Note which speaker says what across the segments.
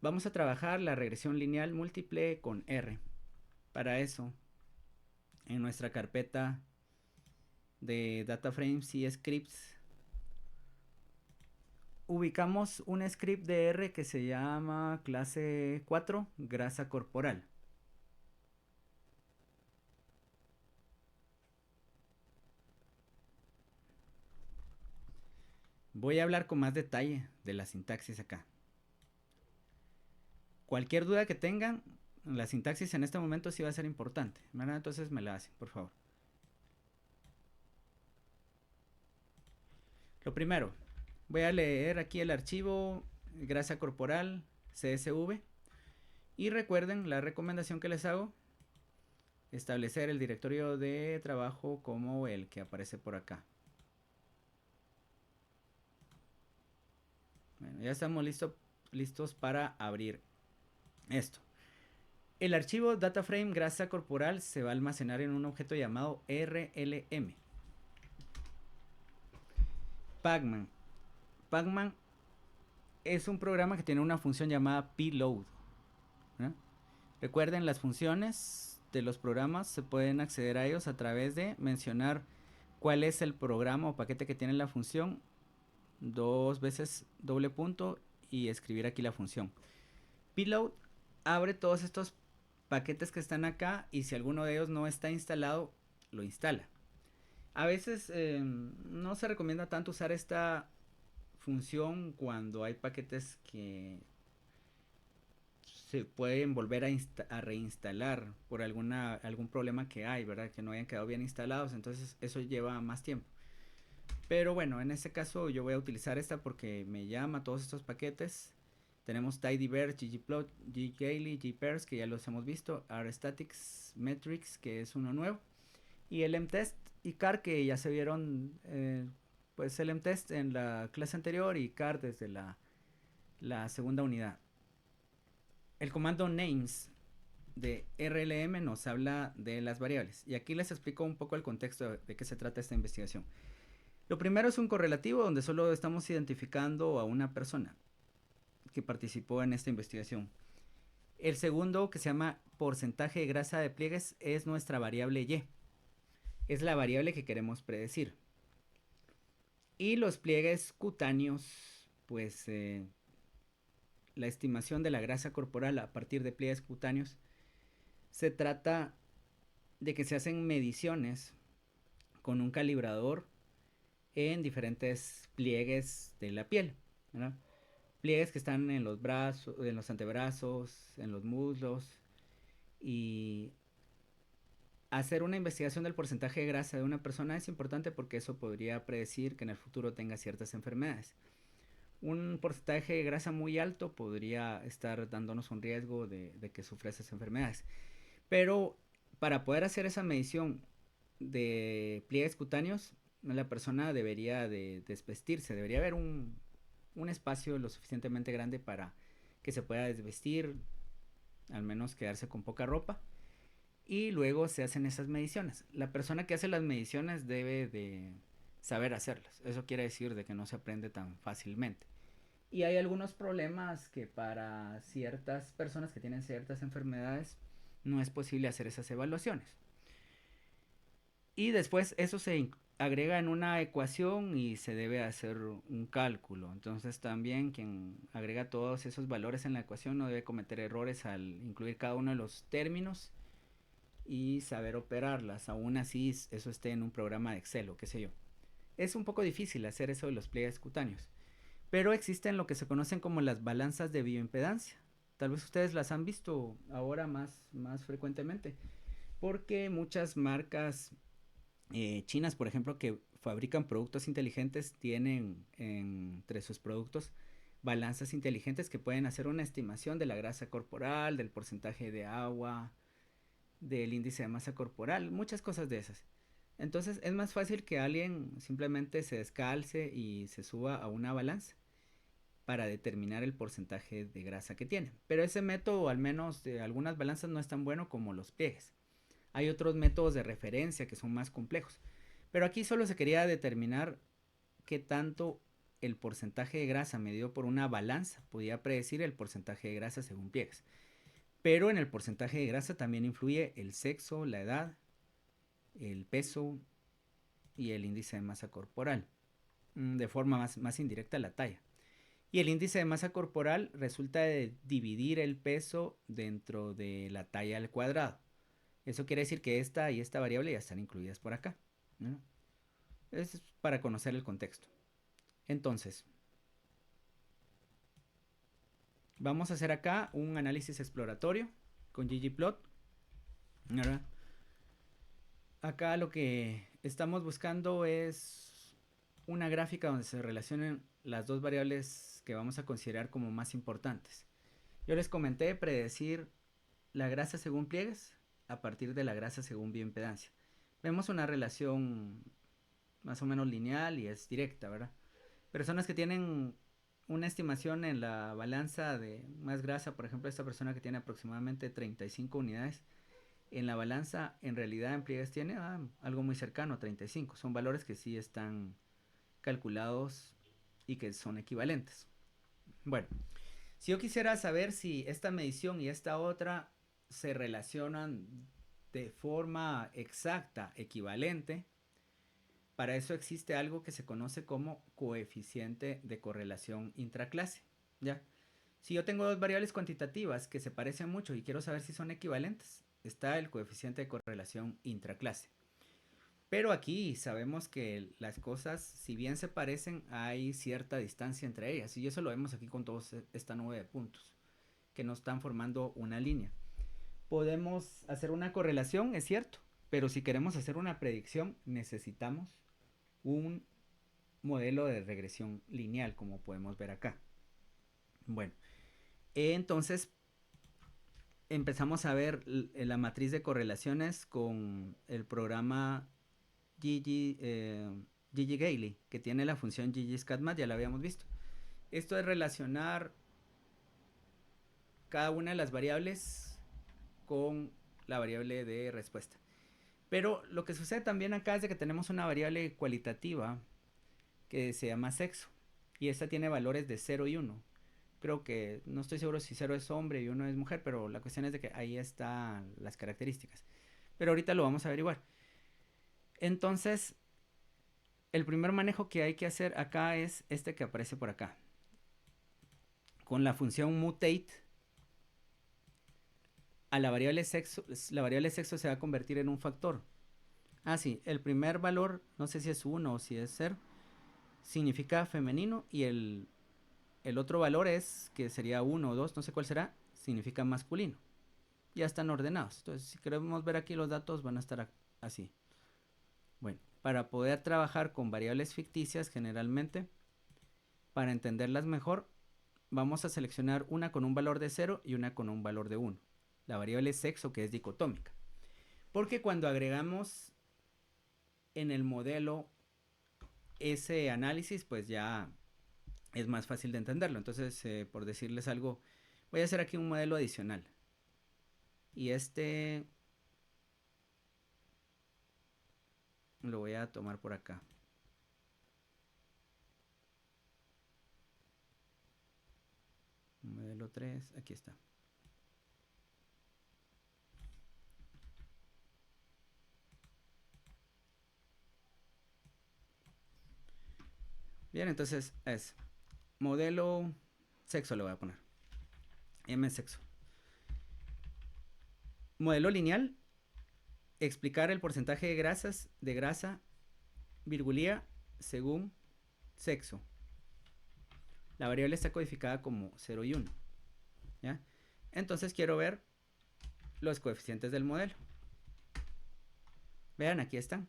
Speaker 1: vamos a trabajar la regresión lineal múltiple con R. Para eso, en nuestra carpeta de data frames y scripts, ubicamos un script de R que se llama clase 4, grasa corporal. Voy a hablar con más detalle de la sintaxis acá. Cualquier duda que tengan, la sintaxis en este momento sí va a ser importante, ¿verdad? Entonces me la hacen, por favor. Lo primero, voy a leer aquí el archivo grasa corporal CSV y recuerden la recomendación que les hago, establecer el directorio de trabajo como el que aparece por acá. Bueno, ya estamos listos para abrir esto. El archivo dataframe grasa corporal se va a almacenar en un objeto llamado RLM. Pacman. Pacman es un programa que tiene una función llamada pload. ¿No? Recuerden, las funciones de los programas se pueden acceder a ellos a través de mencionar cuál es el programa o paquete que tiene la función, dos veces doble punto y escribir aquí la función. Pload abre todos estos paquetes que están acá y si alguno de ellos no está instalado, lo instala. A veces no se recomienda tanto usar esta función cuando hay paquetes que se pueden volver a reinstalar por algún problema que hay, ¿verdad? Que no hayan quedado bien instalados, entonces eso lleva más tiempo. Pero bueno, en este caso yo voy a utilizar esta porque me llama todos estos paquetes. Tenemos tidyverse, ggplot, ggaly, gpairs, que ya los hemos visto, rstatics, metrics, que es uno nuevo, y el mtest y car, que ya se vieron, pues el mtest en la clase anterior y car desde la segunda unidad. El comando names de RLM nos habla de las variables y aquí les explico un poco el contexto de qué se trata esta investigación. Lo primero es un correlativo donde solo estamos identificando a una persona que participó en esta investigación. El segundo, que se llama porcentaje de grasa de pliegues, es nuestra variable Y. Es la variable que queremos predecir. Y los pliegues cutáneos, pues la estimación de la grasa corporal a partir de pliegues cutáneos, se trata de que se hacen mediciones con un calibrador en diferentes pliegues de la piel, ¿verdad? Pliegues que están en los brazos, en los antebrazos, en los muslos, y hacer una investigación del porcentaje de grasa de una persona es importante porque eso podría predecir que en el futuro tenga ciertas enfermedades. Un porcentaje de grasa muy alto podría estar dándonos un riesgo de que sufra esas enfermedades. Pero para poder hacer esa medición de pliegues cutáneos, la persona debería de desvestirse, debería haber un espacio lo suficientemente grande para que se pueda desvestir, al menos quedarse con poca ropa, y luego se hacen esas mediciones. La persona que hace las mediciones debe de saber hacerlas, eso quiere decir de que no se aprende tan fácilmente. Y hay algunos problemas que para ciertas personas que tienen ciertas enfermedades no es posible hacer esas evaluaciones. Y después eso se agrega en una ecuación y se debe hacer un cálculo. Entonces también quien agrega todos esos valores en la ecuación no debe cometer errores al incluir cada uno de los términos y saber operarlas. Aún así eso esté en un programa de Excel o qué sé yo. Es un poco difícil hacer eso de los pliegues cutáneos. Pero existen lo que se conocen como las balanzas de bioimpedancia. Tal vez ustedes las han visto ahora más frecuentemente. Porque muchas marcas chinas, por ejemplo, que fabrican productos inteligentes, tienen entre sus productos balanzas inteligentes que pueden hacer una estimación de la grasa corporal, del porcentaje de agua, del índice de masa corporal, muchas cosas de esas. Entonces es más fácil que alguien simplemente se descalce y se suba a una balanza para determinar el porcentaje de grasa que tiene. Pero ese método, al menos de algunas balanzas, no es tan bueno como los pliegues. Hay otros métodos de referencia que son más complejos. Pero aquí solo se quería determinar qué tanto el porcentaje de grasa medido por una balanza podía predecir el porcentaje de grasa según pliegues. Pero en el porcentaje de grasa también influye el sexo, la edad, el peso y el índice de masa corporal. De forma más indirecta, la talla. Y el índice de masa corporal resulta de dividir el peso dentro de la talla al cuadrado. Eso quiere decir que esta y esta variable ya están incluidas por acá, ¿no? Es para conocer el contexto. Entonces, vamos a hacer acá un análisis exploratorio con ggplot, ¿verdad? Acá lo que estamos buscando es una gráfica donde se relacionen las dos variables que vamos a considerar como más importantes. Yo les comenté predecir la grasa según pliegues a partir de la grasa según bioimpedancia. Vemos una relación más o menos lineal y es directa, ¿verdad? Personas que tienen una estimación en la balanza de más grasa, por ejemplo, esta persona que tiene aproximadamente 35 unidades, en la balanza en realidad en pliegues tiene algo muy cercano a 35. Son valores que sí están calculados y que son equivalentes. Bueno, si yo quisiera saber si esta medición y esta otra se relacionan de forma exacta, equivalente, para eso existe algo que se conoce como coeficiente de correlación intraclase, ¿ya? Si yo tengo dos variables cuantitativas que se parecen mucho y quiero saber si son equivalentes, está el coeficiente de correlación intraclase. Pero aquí sabemos que las cosas, si bien se parecen, hay cierta distancia entre ellas. Y eso lo vemos aquí con toda esta nube de puntos, que no están formando una línea. Podemos hacer una correlación, es cierto, pero si queremos hacer una predicción, necesitamos un modelo de regresión lineal, como podemos ver acá. Bueno, entonces empezamos a ver la matriz de correlaciones con el programa ggGaily, que tiene la función ggScatMat, ya la habíamos visto. Esto es relacionar cada una de las variables con la variable de respuesta. Pero lo que sucede también acá es de que tenemos una variable cualitativa que se llama sexo, y esta tiene valores de 0 y 1. Creo que, no estoy seguro si 0 es hombre y 1 es mujer, pero la cuestión es de que ahí están las características. Pero ahorita lo vamos a averiguar. Entonces, el primer manejo que hay que hacer acá es este que aparece por acá. Con la función mutate, a la variable sexo se va a convertir en un factor. Sí, el primer valor, no sé si es 1 o si es 0, significa femenino, y el otro valor es, que sería 1 o 2, no sé cuál será, significa masculino. Ya están ordenados. Entonces, si queremos ver aquí los datos, van a estar así. Bueno, para poder trabajar con variables ficticias, generalmente, para entenderlas mejor, vamos a seleccionar una con un valor de 0 y una con un valor de 1. La variable sexo, que es dicotómica. Porque cuando agregamos en el modelo ese análisis, pues ya es más fácil de entenderlo. Entonces, por decirles algo, voy a hacer aquí un modelo adicional. Y este lo voy a tomar por acá. Modelo 3, aquí está. Bien, entonces es modelo sexo, le voy a poner. M sexo. Modelo lineal, explicar el porcentaje de grasa, virgulía, según sexo. La variable está codificada como 0 y 1. ¿Ya? Entonces quiero ver los coeficientes del modelo. Vean, aquí están.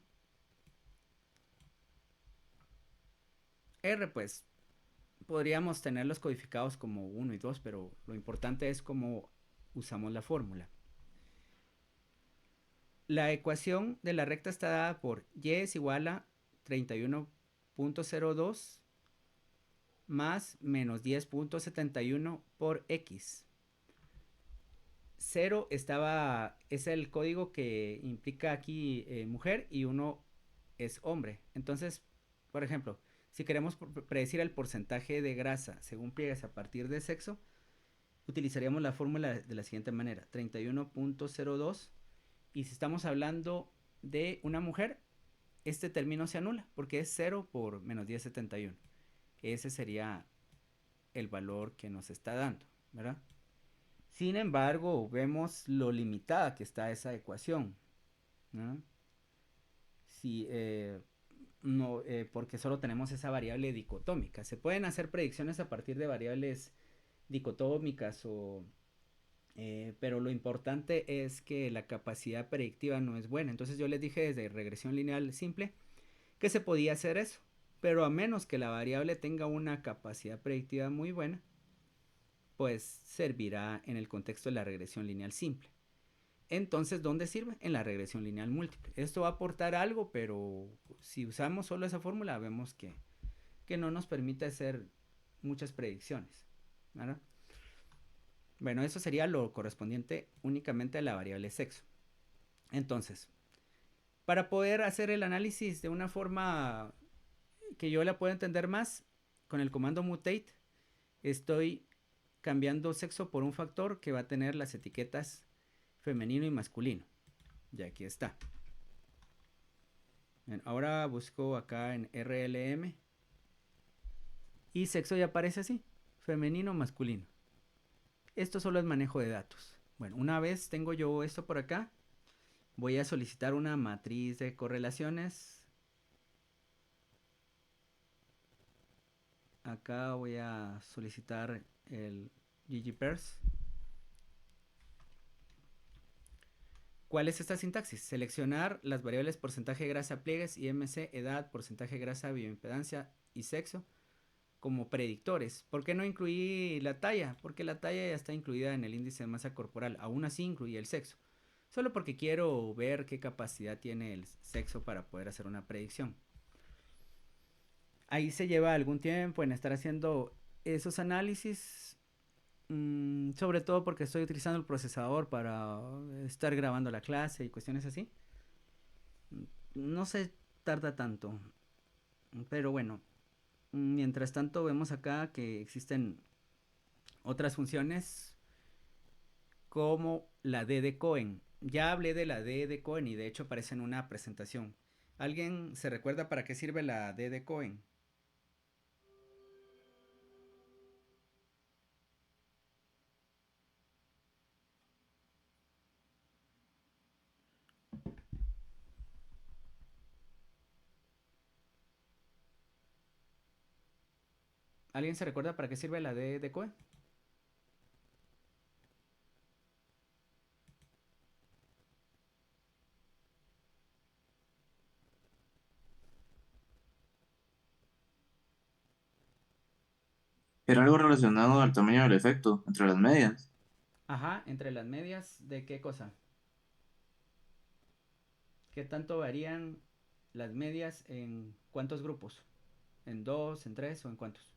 Speaker 1: R, pues, podríamos tenerlos codificados como 1 y 2, pero lo importante es cómo usamos la fórmula. La ecuación de la recta está dada por y es igual a 31.02 más menos 10.71 por x. 0 es el código que implica aquí mujer, y 1 es hombre. Entonces, por ejemplo, Si queremos predecir el porcentaje de grasa según pliegues a partir de sexo, utilizaríamos la fórmula de la siguiente manera: 31.02. Y si estamos hablando de una mujer, este término se anula porque es 0 por menos 10,71. Ese sería el valor que nos está dando, ¿verdad? Sin embargo, vemos lo limitada que está esa ecuación, ¿no? Si, no, porque solo tenemos esa variable dicotómica. Se pueden hacer predicciones a partir de variables dicotómicas pero lo importante es que la capacidad predictiva no es buena. Entonces yo les dije desde regresión lineal simple que se podía hacer eso, pero a menos que la variable tenga una capacidad predictiva muy buena, pues servirá en el contexto de la regresión lineal simple. Entonces, ¿dónde sirve? En la regresión lineal múltiple. Esto va a aportar algo, pero si usamos solo esa fórmula, vemos que no nos permite hacer muchas predicciones, ¿verdad? Bueno, eso sería lo correspondiente únicamente a la variable sexo. Entonces, para poder hacer el análisis de una forma que yo la pueda entender más, con el comando mutate estoy cambiando sexo por un factor que va a tener las etiquetas femenino y masculino. Y aquí está. Bien, ahora busco acá en RLM y sexo ya aparece así, femenino, masculino. Esto solo es manejo de datos. Bueno, una vez tengo yo esto por acá, voy a solicitar una matriz de correlaciones. Acá voy a solicitar el ggpairs. ¿Cuál es esta sintaxis? Seleccionar las variables porcentaje de grasa pliegues, IMC, edad, porcentaje de grasa, bioimpedancia y sexo como predictores. ¿Por qué no incluí la talla? Porque la talla ya está incluida en el índice de masa corporal. Aún así incluí el sexo. Solo porque quiero ver qué capacidad tiene el sexo para poder hacer una predicción. Ahí se lleva algún tiempo en estar haciendo esos análisis. Sobre todo porque estoy utilizando el procesador para estar grabando la clase y cuestiones así. No se tarda tanto. Pero bueno, mientras tanto vemos acá que existen otras funciones como la D de Cohen. Ya hablé de la D de Cohen y de hecho aparece en una presentación. ¿Alguien se recuerda para qué sirve la D de Cohen? ¿Alguien se recuerda para qué sirve la D de Cohen?
Speaker 2: Era algo relacionado al tamaño del efecto entre las medias.
Speaker 1: Ajá, entre las medias, ¿de qué cosa? ¿Qué tanto varían las medias en cuántos grupos? ¿En dos, en tres o en cuántos?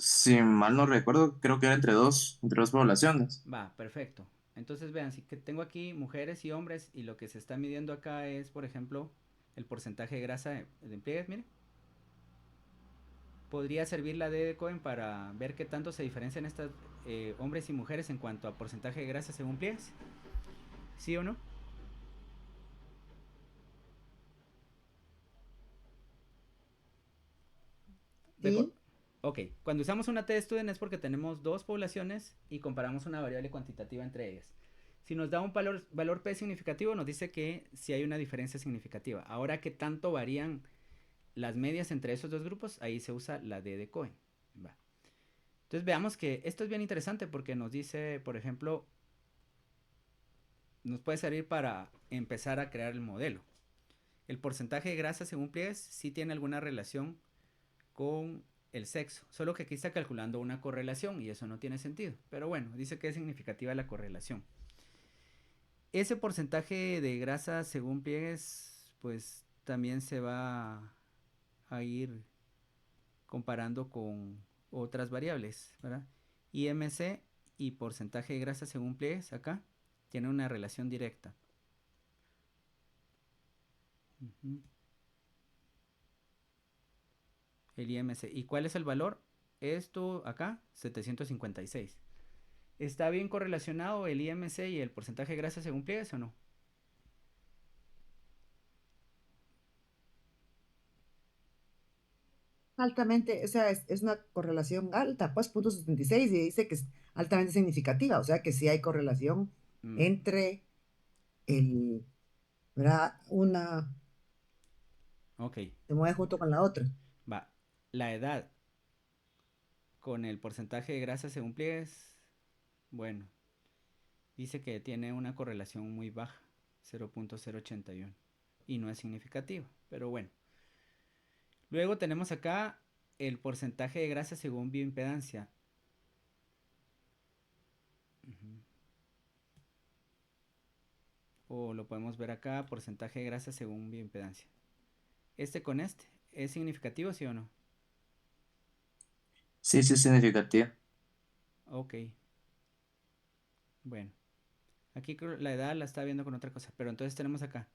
Speaker 2: Si mal no recuerdo, creo que era entre dos poblaciones.
Speaker 1: Va, perfecto. Entonces vean, si que tengo aquí mujeres y hombres y lo que se está midiendo acá es, por ejemplo, el porcentaje de grasa de pliegues, mire. Podría servir la D de Cohen para ver qué tanto se diferencian estas hombres y mujeres en cuanto a porcentaje de grasa según pliegues. ¿Sí o no?
Speaker 3: Sí,
Speaker 1: Ok, cuando usamos una T-Student es porque tenemos dos poblaciones y comparamos una variable cuantitativa entre ellas. Si nos da un valor P significativo, nos dice que si hay una diferencia significativa. Ahora, ¿qué tanto varían las medias entre esos dos grupos? Ahí se usa la D de Cohen. Va. Entonces veamos que esto es bien interesante porque nos dice, por ejemplo, nos puede servir para empezar a crear el modelo. El porcentaje de grasa según pliegues sí tiene alguna relación con el sexo, solo que aquí está calculando una correlación y eso no tiene sentido, pero bueno, dice que es significativa la correlación. Ese porcentaje de grasa según pliegues pues también se va a ir comparando con otras variables, ¿verdad? IMC y porcentaje de grasa según pliegues acá tiene una relación directa. Ujú. El IMC. ¿Y cuál es el valor? Esto acá, 756. ¿Está bien correlacionado el IMC y el porcentaje de grasa según pliegues o no?
Speaker 3: Altamente, o sea, es una correlación alta, pues 0,76 y dice que es altamente significativa, o sea que sí hay correlación
Speaker 1: Mm,
Speaker 3: entre el, ¿verdad? Una
Speaker 1: ok,
Speaker 3: se mueve junto con la otra.
Speaker 1: va. La edad con el porcentaje de grasa según pliegues, bueno, dice que tiene una correlación muy baja, 0.081. Y no es significativa, pero bueno. Luego tenemos acá el porcentaje de grasa según bioimpedancia. Ujú. O lo podemos ver acá, porcentaje de grasa según bioimpedancia. Este con este, ¿es significativo, sí o no?
Speaker 2: Sí, sí es significativo.
Speaker 1: Ok, bueno. Aquí la edad la está viendo con otra cosa, pero entonces tenemos acá.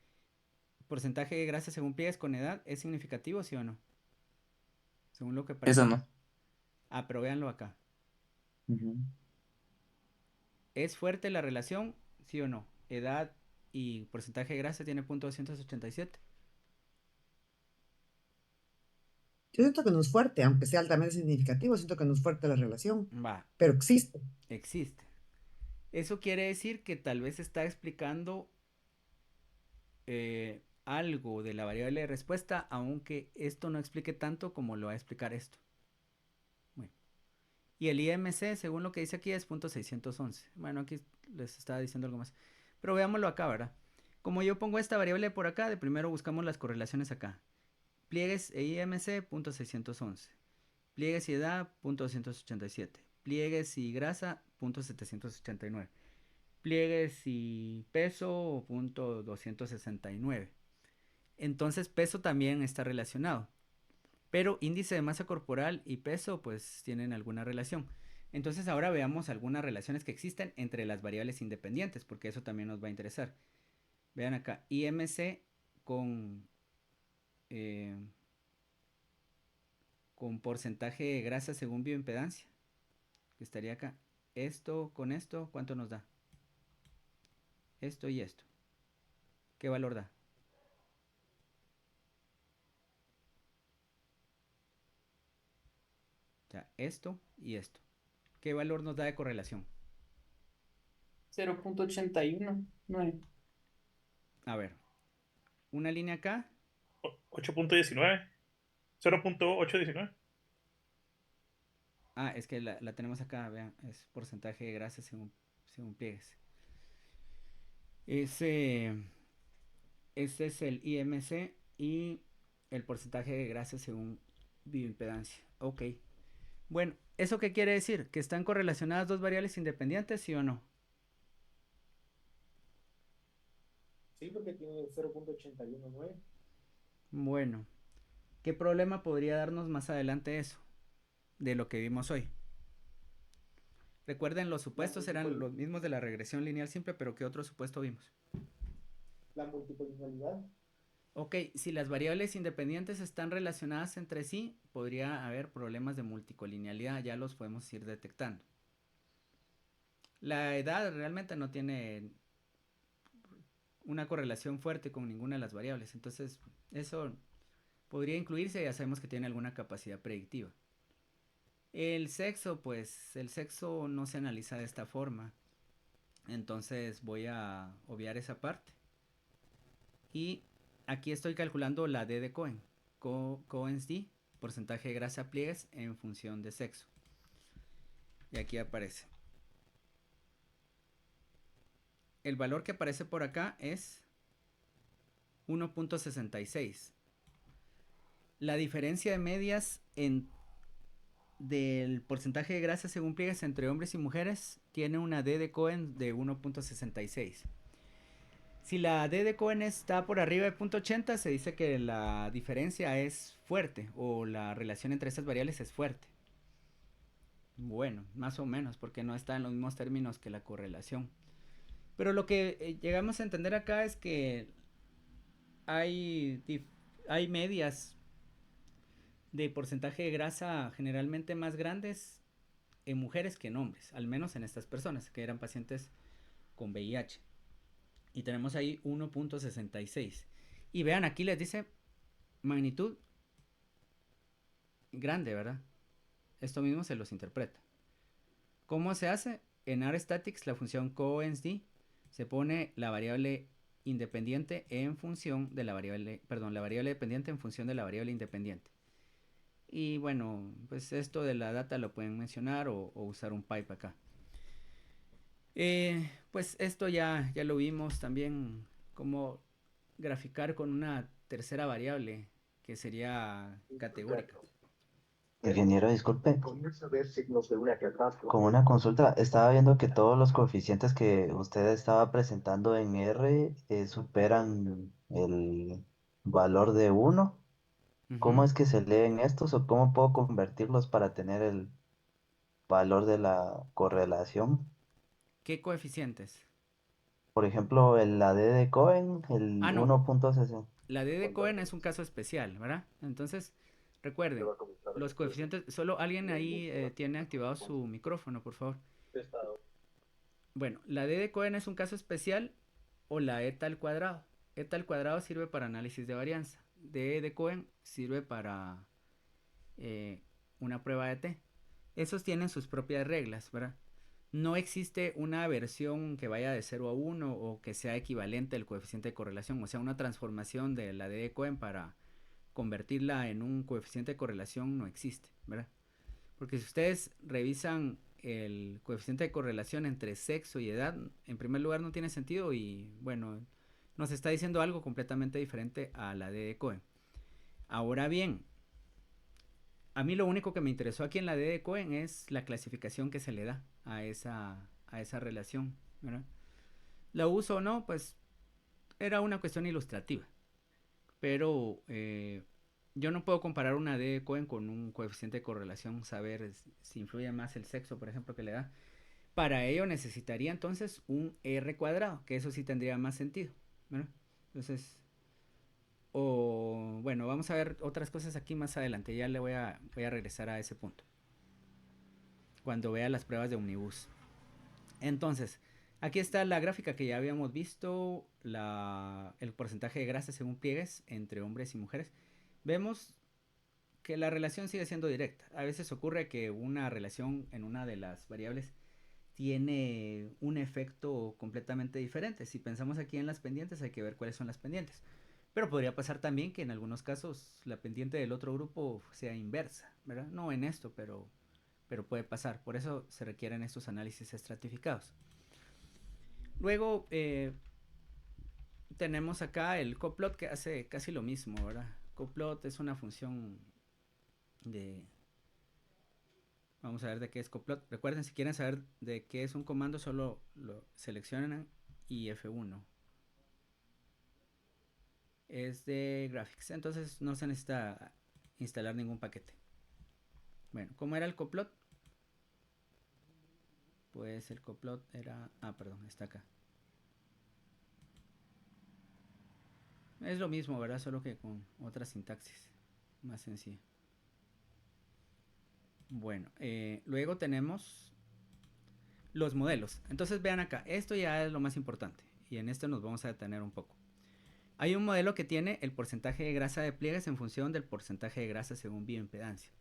Speaker 1: Porcentaje de grasa según pliegues con edad, ¿es significativo, sí o no? Según lo que
Speaker 2: Eso
Speaker 1: parece acá.
Speaker 2: no.
Speaker 1: Ah, pero véanlo acá.
Speaker 2: Ujú.
Speaker 1: ¿Es fuerte la relación, sí o no? Edad y porcentaje de grasa tiene punto 287.
Speaker 3: Yo siento que no es fuerte, aunque sea altamente significativo, siento que no es fuerte la relación,
Speaker 1: Va,
Speaker 3: pero existe.
Speaker 1: existe. Eso quiere decir que tal vez está explicando algo de la variable de respuesta, aunque esto no explique tanto como lo va a explicar esto. Bueno. Y el IMC, según lo que dice aquí, es punto 611. Bueno, aquí les estaba diciendo algo más. Pero veámoslo acá, ¿verdad? Como yo pongo esta variable por acá, de primero buscamos las correlaciones acá. Pliegues e IMC, punto 611. Pliegues y edad, punto 287. Pliegues y grasa, punto 789. Pliegues y peso, punto 269. Entonces peso también está relacionado. Pero índice de masa corporal y peso pues tienen alguna relación. Entonces ahora veamos algunas relaciones que existen entre las variables independientes, porque eso también nos va a interesar. Vean acá, IMC con, eh, con porcentaje de grasa según bioimpedancia, que estaría acá. Esto con esto, ¿cuánto nos da? Esto y esto. ¿Qué valor da? O sea, esto y esto. ¿Qué valor nos da de correlación?
Speaker 4: 0,819.
Speaker 1: A ver, una línea acá.
Speaker 5: 8.19, 0.819.
Speaker 1: Ah, es que la tenemos acá, vean, es porcentaje de grasa según pliegues. Ese, este es el IMC y el porcentaje de grasa según bioimpedancia. Ok. Bueno, ¿eso qué quiere decir? ¿Que están correlacionadas dos variables independientes, sí o no?
Speaker 3: Sí, porque tiene 0,819.
Speaker 1: Bueno, ¿qué problema podría darnos más adelante eso de lo que vimos hoy? Recuerden, los
Speaker 3: La
Speaker 1: supuestos eran
Speaker 3: multipol-
Speaker 1: los mismos de la regresión lineal simple, pero ¿qué otro supuesto vimos?
Speaker 3: la multipolinomialidad.
Speaker 1: Ok, si las variables independientes están relacionadas entre sí, podría haber problemas de multicolinealidad, ya los podemos ir detectando. La edad realmente no tiene una correlación fuerte con ninguna de las variables, entonces eso podría incluirse, ya sabemos que tiene alguna capacidad predictiva. El sexo, pues el sexo no se analiza de esta forma, entonces voy a obviar esa parte. Y aquí estoy calculando la D de Cohen, Cohen's D, porcentaje de grasa pliegues en función de sexo. Y aquí aparece. El valor que aparece por acá es 1.66. La diferencia de medias del porcentaje de grasa según pliegues entre hombres y mujeres tiene una D de Cohen de 1.66. Si la D de Cohen está por arriba de 0.80, se dice que la diferencia es fuerte o la relación entre estas variables es fuerte. Bueno, más o menos, porque no está en los mismos términos que la correlación. Pero lo que llegamos a entender acá es que hay medias de porcentaje de grasa generalmente más grandes en mujeres que en hombres, al menos en estas personas que eran pacientes con VIH. Y tenemos ahí 1.66. Y vean, aquí les dice magnitud grande, ¿verdad? Esto mismo se los interpreta. ¿Cómo se hace? En R-Statics, la función coensd, se pone la variable independiente en función de la variable, perdón, la variable dependiente en función de la variable independiente. Y bueno, pues esto de la data lo pueden mencionar o usar un pipe acá. Pues esto ya lo vimos también, cómo graficar con una tercera variable que sería categórica.
Speaker 6: Ingeniero, disculpe, con una consulta, estaba viendo que todos los coeficientes que usted estaba presentando en R superan el valor de 1. ¿Cómo
Speaker 1: Ujú.
Speaker 6: es que se leen estos o cómo puedo convertirlos para tener el valor de la correlación?
Speaker 1: ¿Qué coeficientes?
Speaker 6: Por ejemplo, la D de Cohen, el
Speaker 1: Ah, no,
Speaker 6: 1.60.
Speaker 1: la D de Cohen es un caso especial, ¿verdad? Entonces, recuerden, los coeficientes, solo alguien ahí tiene activado su micrófono, por favor. Bueno, la D de Cohen es un caso especial o la eta al cuadrado. Eta al cuadrado sirve para análisis de varianza. D de Cohen sirve para eh, una prueba de T. Esos tienen sus propias reglas, ¿verdad? No existe una versión que vaya de 0 a 1 o que sea equivalente al coeficiente de correlación, o sea, una transformación de la D de Cohen para convertirla en un coeficiente de correlación no existe, ¿verdad? Porque si ustedes revisan el coeficiente de correlación entre sexo y edad, en primer lugar no tiene sentido y bueno, nos está diciendo algo completamente diferente a la D de Cohen. Ahora bien, a mí lo único que me interesó aquí en la D de Cohen es la clasificación que se le da a esa relación, ¿verdad? ¿La uso o no? Pues era una cuestión ilustrativa. Pero yo no puedo comparar una D de Cohen con un coeficiente de correlación, saber si influye más el sexo, por ejemplo, que le da. Para ello necesitaría entonces un R cuadrado, que eso sí tendría más sentido, ¿verdad? Entonces, o bueno, vamos a ver otras cosas aquí más adelante, ya voy a regresar a ese punto, cuando vea las pruebas de Omnibus. Entonces, aquí está la gráfica que ya habíamos visto, el porcentaje de grasa según pliegues entre hombres y mujeres. Vemos que la relación sigue siendo directa. A veces ocurre que una relación en una de las variables tiene un efecto completamente diferente. Si pensamos aquí en las pendientes, hay que ver cuáles son las pendientes. Pero podría pasar también que en algunos casos la pendiente del otro grupo sea inversa, ¿verdad? No en esto, pero puede pasar. Por eso se requieren estos análisis estratificados. Luego tenemos acá el coplot que hace casi lo mismo, ¿verdad? Coplot es una función de... Vamos a ver de qué es coplot. Recuerden, si quieren saber de qué es un comando, solo lo seleccionan y F1. Es de graphics, entonces no se necesita instalar ningún paquete. Bueno, ¿cómo era el coplot? Pues el coplot era... Ah, perdón, está acá. Es lo mismo, ¿verdad? Solo que con otra sintaxis más sencilla. Bueno, luego tenemos los modelos. Entonces vean acá, esto ya es lo más importante y en esto nos vamos a detener un poco. Hay un modelo que tiene el porcentaje de grasa de pliegues en función del porcentaje de grasa según bioimpedancia.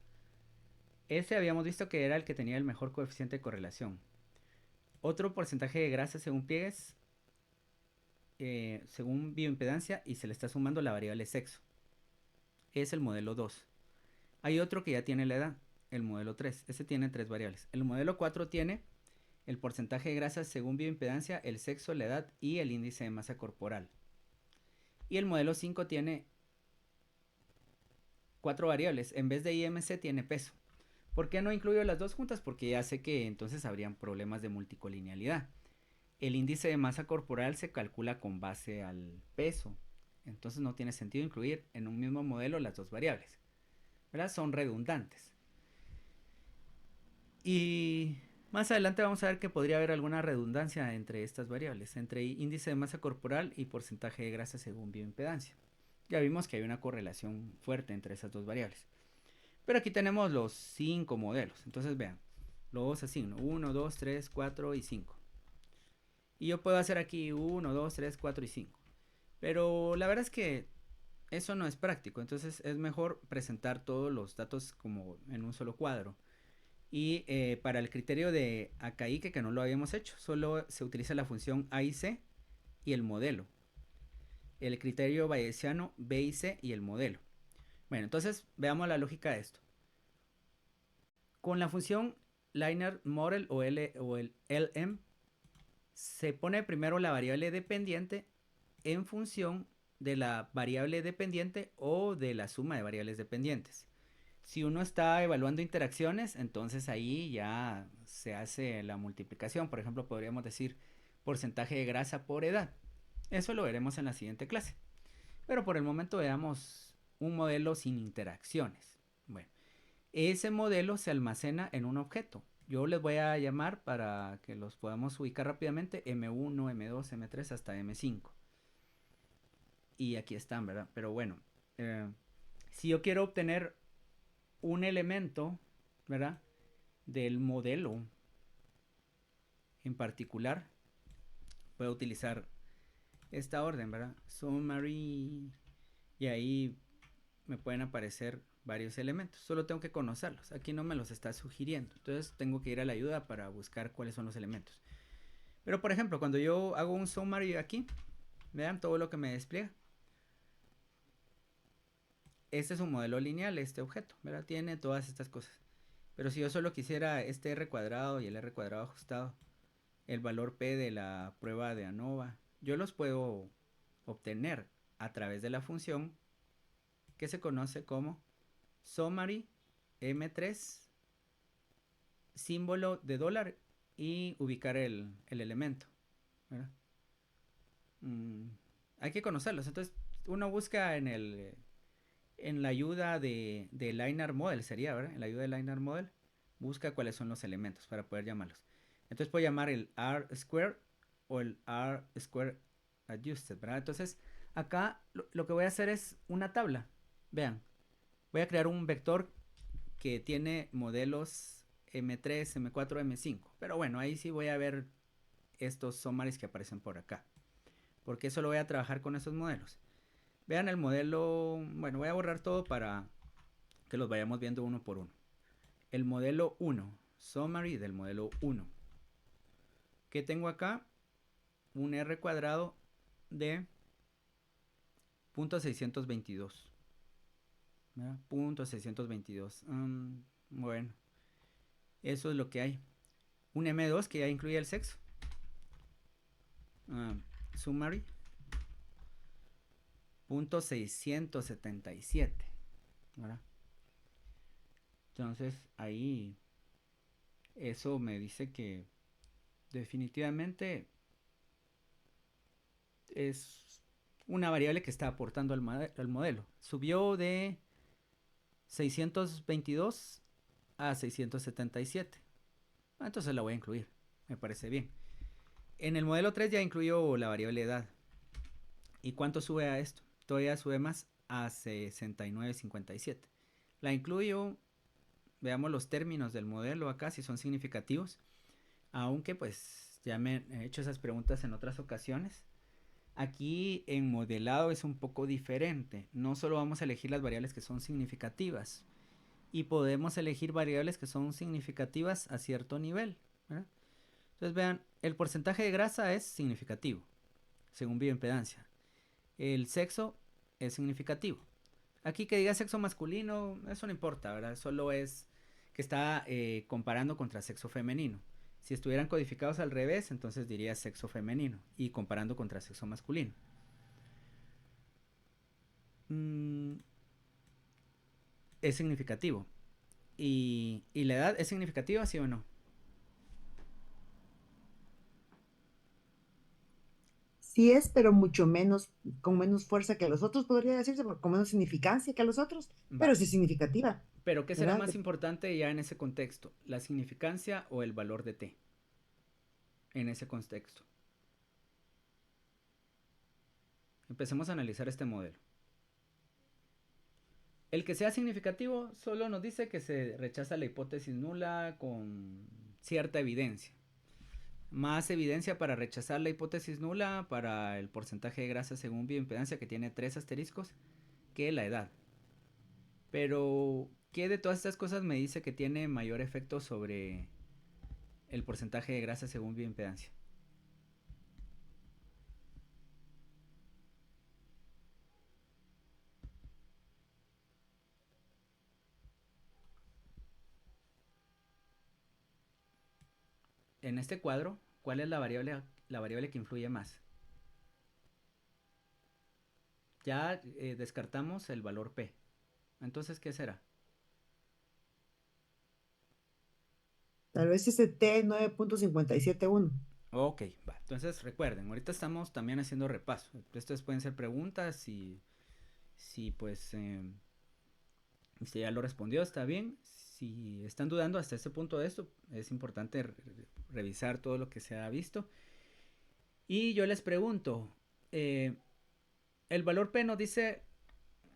Speaker 1: Ese habíamos visto que era el que tenía el mejor coeficiente de correlación. Otro porcentaje de grasa según pliegues según bioimpedancia y se le está sumando la variable sexo. Es el modelo 2. Hay otro que ya tiene la edad, el modelo 3. Ese tiene 3 variables. El modelo 4 tiene el porcentaje de grasa según bioimpedancia, el sexo, la edad y el índice de masa corporal. Y el modelo 5 tiene 4 variables. En vez de IMC tiene peso. ¿Por qué no incluyo las dos juntas? Porque ya sé que entonces habrían problemas de multicolinealidad. El índice de masa corporal se calcula con base al peso. Entonces no tiene sentido incluir en un mismo modelo las dos variables, ¿verdad? Son redundantes. Y más adelante vamos a ver que podría haber alguna redundancia entre estas variables, entre índice de masa corporal y porcentaje de grasa según bioimpedancia. Ya vimos que hay una correlación fuerte entre esas dos variables. Pero aquí tenemos los 5 modelos. Entonces vean, los asigno 1, 2, 3, 4 y 5. Y yo puedo hacer aquí 1, 2, 3, 4 y 5. Pero la verdad es que eso no es práctico. Entonces es mejor presentar todos los datos como en un solo cuadro. Y para el criterio de Akaique, que no lo habíamos hecho, solo se utiliza la función A y C y el modelo. El criterio bayesiano B y C y el modelo. Bueno, entonces veamos la lógica de esto. Con la función linear model o el LM, se pone primero la variable dependiente en función de la variable dependiente o de la suma de variables dependientes. Si uno está evaluando interacciones, entonces ahí ya se hace la multiplicación. Por ejemplo, podríamos decir porcentaje de grasa por edad. Eso lo veremos en la siguiente clase. Pero por el momento veamos un modelo sin interacciones. Bueno, ese modelo se almacena en un objeto. Yo les voy a llamar para que los podamos ubicar rápidamente M1, M2, M3 hasta M5. Y aquí están, ¿verdad? Pero bueno, si yo quiero obtener un elemento, ¿verdad? Del modelo en particular, puedo utilizar esta orden, ¿verdad? Summary, y ahí me pueden aparecer varios elementos. Solo tengo que conocerlos. Aquí no me los está sugiriendo. Entonces tengo que ir a la ayuda para buscar cuáles son los elementos. Pero por ejemplo, cuando yo hago un summary aquí, vean todo lo que me despliega. Este es un modelo lineal, este objeto, ¿verdad? Tiene todas estas cosas. Pero si yo solo quisiera este R cuadrado y el R cuadrado ajustado, el valor P de la prueba de ANOVA, yo los puedo obtener a través de la función que se conoce como summary M3 símbolo de dólar y ubicar el elemento, ¿verdad? Hay que conocerlos. Entonces uno busca en la ayuda de linear model, sería, ¿verdad? En la ayuda de linear model busca cuáles son los elementos para poder llamarlos. Entonces puedo llamar el R square o el R square adjusted, ¿verdad? Entonces acá lo que voy a hacer es una tabla. Vean, voy a crear un vector que tiene modelos M3, M4, M5. Pero bueno, ahí sí voy a ver estos summaries que aparecen por acá. Porque solo voy a trabajar con esos modelos. Vean el modelo, bueno, voy a borrar todo para que los vayamos viendo uno por uno. El modelo 1, summary del modelo 1. ¿Qué tengo acá? Un R cuadrado de 0.622. ¿Verdad? 0.622. Bueno, eso es lo que hay. Un M2 que ya incluye el sexo. Summary. 0.677. ¿Verdad? Entonces ahí eso me dice que definitivamente es una variable que está aportando al modelo. Subió de 622 a 677. Entonces la voy a incluir. Me parece bien. En el modelo 3 ya incluyó la variable edad. ¿Y cuánto sube a esto? Todavía sube más a 69.57. La incluyo. Veamos los términos del modelo acá, si son significativos. Aunque pues ya me he hecho esas preguntas en otras ocasiones. Aquí en modelado es un poco diferente. No solo vamos a elegir las variables que son significativas. Y podemos elegir variables que son significativas a cierto nivel, ¿verdad? Entonces vean, el porcentaje de grasa es significativo, según bioimpedancia. El sexo es significativo. Aquí que diga sexo masculino, eso no importa, ¿verdad? Solo es que está comparando contra sexo femenino. Si estuvieran codificados al revés, entonces diría sexo femenino y comparando contra sexo masculino. Es significativo. ¿Y la edad es significativa, sí o no?
Speaker 3: Sí es, pero mucho menos, con menos fuerza que los otros, podría decirse, con menos significancia que los otros, pero
Speaker 1: Va.
Speaker 3: sí significativa,
Speaker 1: Pero ¿qué será
Speaker 3: ¿verdad?
Speaker 1: más importante ya en ese contexto? ¿La significancia o el valor de t? En ese contexto. Empecemos a analizar este modelo. El que sea significativo solo nos dice que se rechaza la hipótesis nula con cierta evidencia. Más evidencia para rechazar la hipótesis nula para el porcentaje de grasa según bioimpedancia, que tiene 3 asteriscos, que la edad. Pero, ¿qué de todas estas cosas me dice que tiene mayor efecto sobre el porcentaje de grasa según bioimpedancia? En este cuadro, ¿cuál es la variable que influye más? Ya descartamos el valor P. Entonces, ¿qué será?
Speaker 3: Tal vez ese T 9.571.
Speaker 1: Ok, va. Entonces recuerden, ahorita estamos también haciendo repaso. Estas pueden ser preguntas y si pues si ya lo respondió está bien. Si están dudando hasta este punto de esto, es importante revisar todo lo que se ha visto. Y yo les pregunto, el valor P nos dice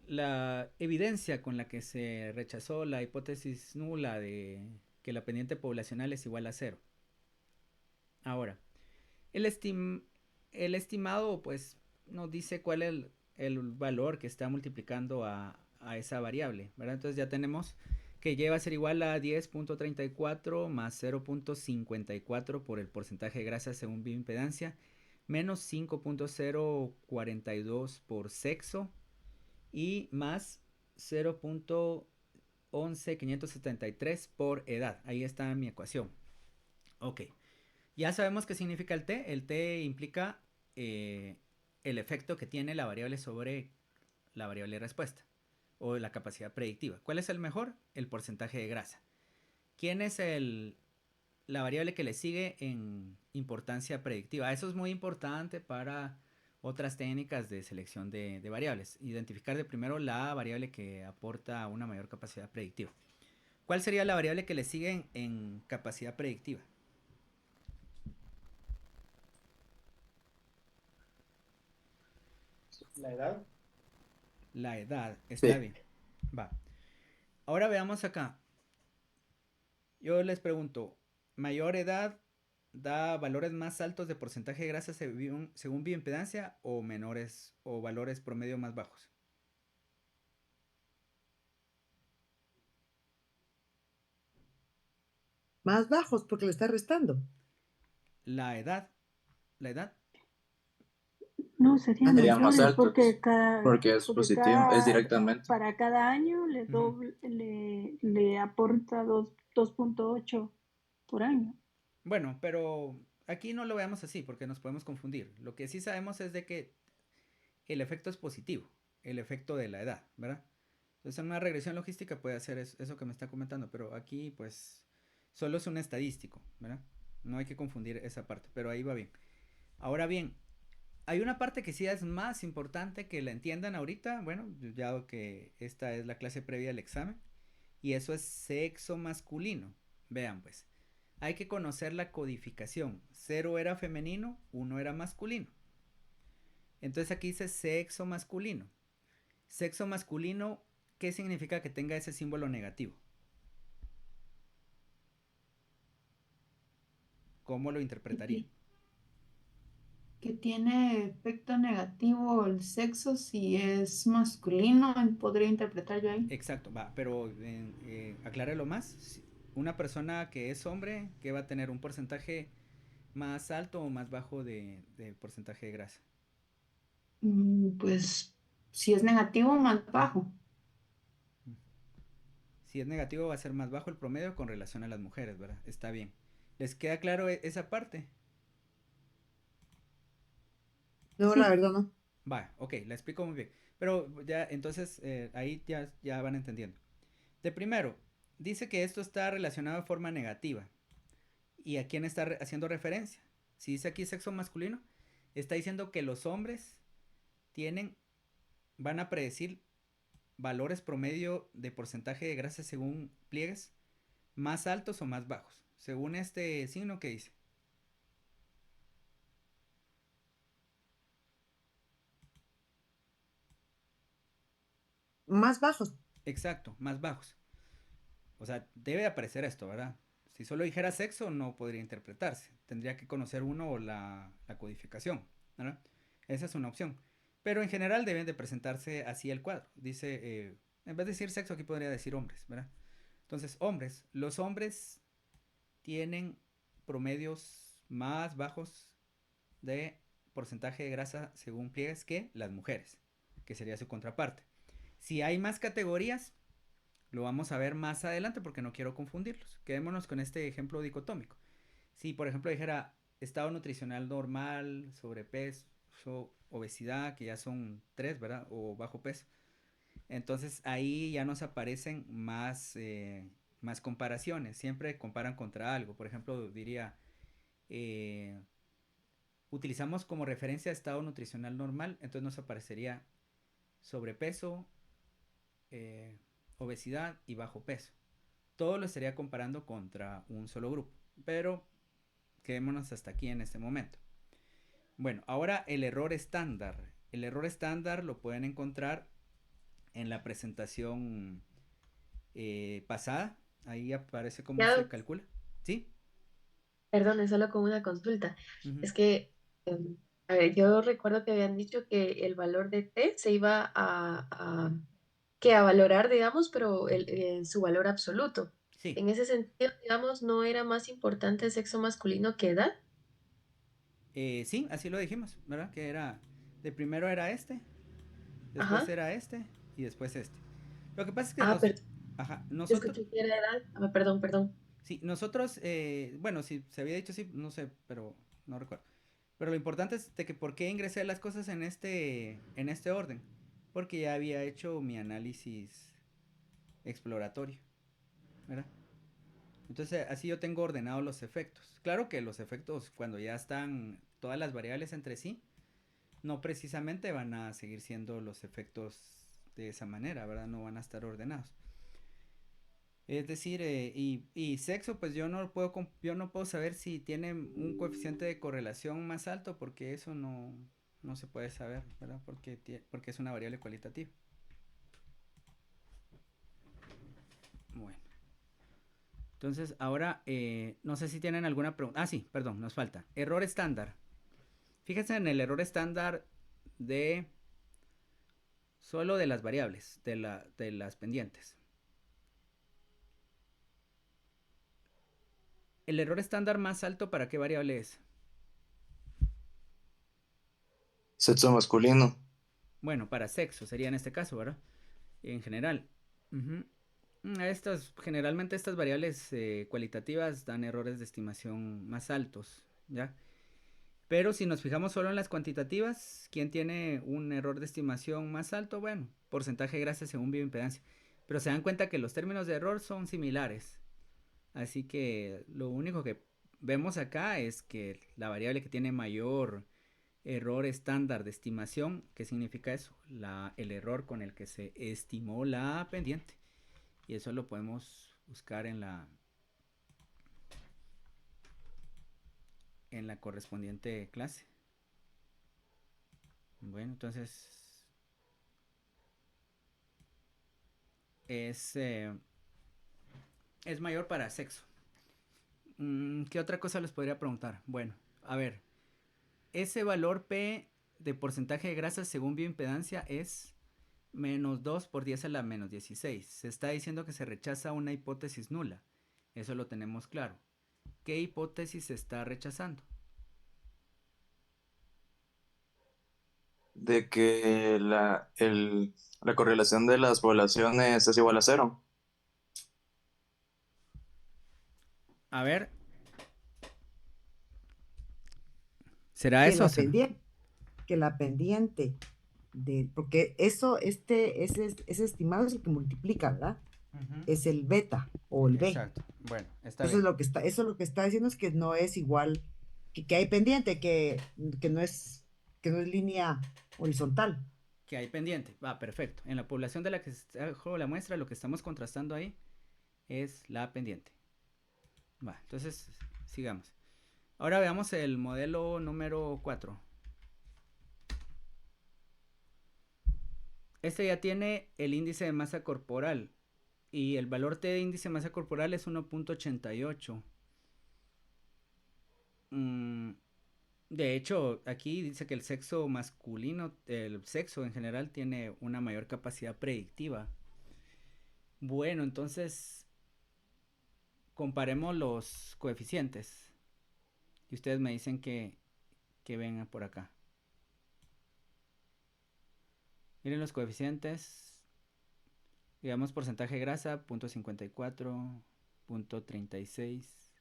Speaker 1: la evidencia con la que se rechazó la hipótesis nula de que la pendiente poblacional es igual a 0. Ahora, el, el estimado pues nos dice cuál es el valor que está multiplicando a esa variable, ¿verdad? Entonces ya tenemos que lleva a ser igual a 10.34 más 0.54 por el porcentaje de grasa según bioimpedancia, menos 5.042 por sexo y más 0.11573 por edad. Ahí está mi ecuación. Ok. Ya sabemos qué significa el T. El T implica el efecto que tiene la variable sobre la variable respuesta o la capacidad predictiva. ¿Cuál es el mejor? El porcentaje de grasa. ¿Quién es la variable que le sigue en importancia predictiva? Eso es muy importante para otras técnicas de selección de variables. Identificar de primero la variable que aporta una mayor capacidad predictiva. ¿Cuál sería la variable que le sigue en capacidad predictiva?
Speaker 4: La edad.
Speaker 1: La edad, está
Speaker 2: Sí.
Speaker 1: bien. Va. Ahora veamos acá. Yo les pregunto, ¿mayor edad da valores más altos de porcentaje de grasa según bioimpedancia o menores o valores promedio más bajos?
Speaker 3: Más bajos porque le está restando.
Speaker 1: La edad, la edad.
Speaker 7: No, serían
Speaker 2: Serían más
Speaker 7: mayores porque
Speaker 2: altos, porque es positivo, es directamente.
Speaker 7: para cada año
Speaker 1: Ujú.
Speaker 7: le aporta 2.8 por año.
Speaker 1: Bueno, pero aquí no lo veamos así porque nos podemos confundir. Lo que sí sabemos es de que el efecto es positivo, el efecto de la edad, ¿verdad? Entonces en una regresión logística puede hacer eso que me está comentando, pero aquí pues solo es un estadístico, ¿verdad? No hay que confundir esa parte, pero ahí va bien. Ahora bien, hay una parte que sí es más importante que la entiendan ahorita, bueno, ya que esta es la clase previa al examen, y eso es sexo masculino. Vean pues, hay que conocer la codificación. 0 era femenino, 1 era masculino. Entonces aquí dice sexo masculino. Sexo masculino, ¿qué significa que tenga ese símbolo negativo? ¿Cómo lo
Speaker 8: que,
Speaker 1: interpretaría?
Speaker 8: ti- que tiene efecto negativo el sexo si es masculino, podría interpretar yo ahí.
Speaker 1: Exacto, va, pero aclárelo más. Una persona que es hombre, que va a tener un porcentaje más alto o más bajo de porcentaje de grasa.
Speaker 8: Pues si es negativo, más bajo.
Speaker 1: Si es negativo va a ser más bajo el promedio con relación a las mujeres, ¿verdad? Está bien. ¿Les queda claro esa parte?
Speaker 3: No, la
Speaker 7: Sí,
Speaker 3: verdad no.
Speaker 1: Va, ok, la explico muy bien. Pero ya, entonces ahí ya van entendiendo. De primero, dice que esto está relacionado de forma negativa. ¿Y a quién está haciendo referencia? Si dice aquí sexo masculino, está diciendo que los hombres tienen, van a predecir valores promedio de porcentaje de grasa según pliegues más altos o más bajos. Según este signo que dice.
Speaker 3: Más bajos.
Speaker 1: Exacto, más bajos. O sea, debe aparecer esto, ¿verdad? Si solo dijera sexo, no podría interpretarse. Tendría que conocer uno la codificación, ¿verdad? Esa es una opción. Pero en general deben de presentarse así el cuadro. Dice, en vez de decir sexo, aquí podría decir hombres, ¿verdad? Entonces, hombres. Los hombres tienen promedios más bajos de porcentaje de grasa según pliegues que las mujeres, que sería su contraparte. Si hay más categorías, lo vamos a ver más adelante porque no quiero confundirlos. Quedémonos con este ejemplo dicotómico. Si, por ejemplo, dijera estado nutricional normal, sobrepeso, obesidad, que ya son 3, ¿verdad? O bajo peso. Entonces ahí ya nos aparecen más comparaciones. Siempre comparan contra algo. Por ejemplo, diría, eh, utilizamos como referencia estado nutricional normal, entonces nos aparecería sobrepeso, eh, obesidad y bajo peso. Todo lo estaría comparando contra un solo grupo, pero quedémonos hasta aquí en este momento. Bueno, ahora el error estándar. El error estándar lo pueden encontrar en la presentación pasada. Ahí aparece cómo se
Speaker 9: Ya,
Speaker 1: calcula. ¿Sí?
Speaker 9: perdón, es solo con una consulta.
Speaker 1: Ujú.
Speaker 9: Es que, a ver, yo recuerdo que habían dicho que el valor de T se iba que a valorar, digamos, pero su valor absoluto.
Speaker 1: Sí.
Speaker 9: En ese sentido, digamos, ¿no era más importante el sexo masculino que edad?
Speaker 1: Sí, así lo dijimos, ¿verdad? Que era, de primero era este, después
Speaker 9: Ajá.
Speaker 1: era este y después este. Lo que pasa es que
Speaker 9: Ah, pero
Speaker 1: ajá,
Speaker 9: yo
Speaker 1: nosotros,
Speaker 9: escuché que era edad. Ah, perdón, perdón.
Speaker 1: sí, nosotros, bueno, si se había dicho sí, no sé, pero no recuerdo. Pero lo importante es de que por qué ingresé las cosas en este orden. Porque ya había hecho mi análisis exploratorio, ¿verdad? Entonces así yo tengo ordenados los efectos. Claro que los efectos cuando ya están todas las variables entre sí, no precisamente van a seguir siendo los efectos de esa manera, ¿verdad? No van a estar ordenados. Es decir, y sexo, pues yo no puedo saber si tiene un coeficiente de correlación más alto porque eso no se puede saber, ¿verdad? Porque es una variable cualitativa. Bueno, entonces ahora no sé si tienen alguna pregunta. Ah, sí, perdón, nos falta. Error estándar. Fíjense en el error estándar de solo de las variables, de las pendientes. ¿El error estándar más alto para qué variable es?
Speaker 2: Sexo masculino.
Speaker 1: Bueno, para sexo sería en este caso, ¿verdad? En general. Ujú. Generalmente estas variables cualitativas dan errores de estimación más altos, ¿ya? Pero si nos fijamos solo en las cuantitativas, ¿quién tiene un error de estimación más alto? Bueno, porcentaje de grasa según bioimpedancia. Pero se dan cuenta que los términos de error son similares. Así que lo único que vemos acá es que la variable que tiene mayor error estándar de estimación, ¿qué significa eso? El error con el que se estimó la pendiente. Y eso lo podemos buscar en la correspondiente clase. Bueno, entonces es, eh, es mayor para sexo. ¿Qué otra cosa les podría preguntar? Bueno, a ver, ese valor P de porcentaje de grasa según bioimpedancia es menos 2 por 10 a la menos 16. Se está diciendo que se rechaza una hipótesis nula. Eso lo tenemos claro. ¿Qué hipótesis se está rechazando?
Speaker 2: De que la correlación de las poblaciones es igual a cero.
Speaker 1: A ver, ¿será
Speaker 3: Que
Speaker 1: eso?
Speaker 3: la pendiente, que la pendiente porque ese estimado es el que multiplica, ¿verdad?
Speaker 1: Ujú.
Speaker 3: Es el beta o el B.
Speaker 1: Exacto. Bueno, está
Speaker 3: Entonces
Speaker 1: bien.
Speaker 3: eso lo que está diciendo es que no es igual, que hay pendiente, que no es línea horizontal.
Speaker 1: Que hay pendiente. Va, perfecto. En la población de la que se dejó la muestra, lo que estamos contrastando ahí es la pendiente. Va, entonces sigamos. Ahora veamos el modelo número 4. Este ya tiene el índice de masa corporal y el valor T de índice de masa corporal es 1.88. De hecho, aquí dice que el sexo masculino, el sexo en general, tiene una mayor capacidad predictiva. Bueno, entonces comparemos los coeficientes y ustedes me dicen que ven por acá. Miren los coeficientes. Digamos porcentaje de grasa, 0.54, 0.36.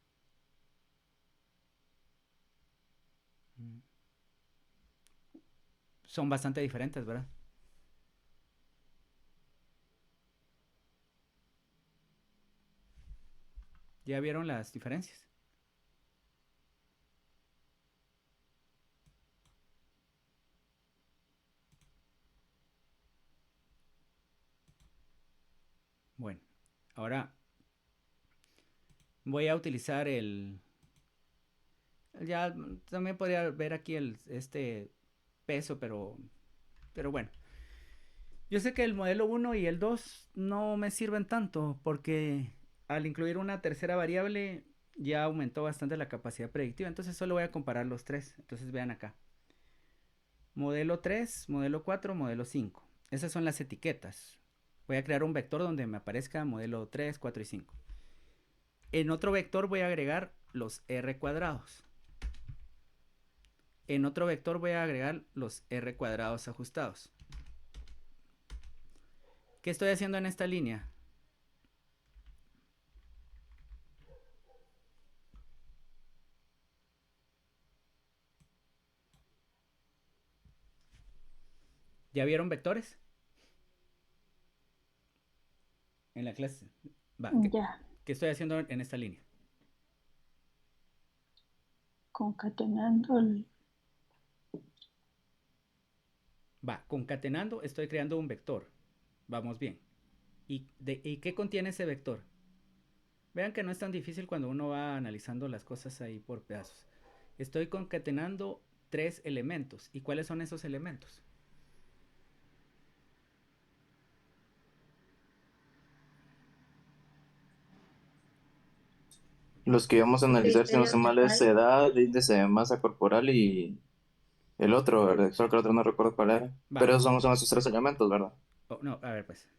Speaker 1: Son bastante diferentes, ¿verdad? ¿Ya vieron las diferencias? Bueno, ahora voy a utilizar ya también podría ver aquí este peso, pero bueno. Yo sé que el modelo 1 y el 2 no me sirven tanto porque al incluir una tercera variable ya aumentó bastante la capacidad predictiva. Entonces solo voy a comparar los tres. Entonces vean acá. Modelo 3, modelo 4, modelo 5. Esas son las etiquetas. Voy a crear un vector donde me aparezca modelo 3, 4 y 5. En otro vector voy a agregar los R cuadrados. En otro vector voy a agregar los R cuadrados ajustados. ¿Qué estoy haciendo en esta línea? ¿Ya vieron vectores? En la clase. Va,
Speaker 7: Ya,
Speaker 1: ¿qué estoy haciendo en esta línea?
Speaker 7: concatenando el...
Speaker 1: Va, concatenando, estoy creando un vector. Vamos bien. ¿Y qué contiene ese vector? Vean que no es tan difícil cuando uno va analizando las cosas ahí por pedazos. Estoy concatenando 3 elementos. ¿Y cuáles son esos elementos?
Speaker 2: Los que íbamos a analizar, si no se mal, es edad, índice de masa corporal y el otro, ¿verdad? Solo que el otro no recuerdo cuál era.
Speaker 1: Va.
Speaker 2: Pero esos son esos tres elementos, ¿verdad?
Speaker 1: Oh, no, a ver pues.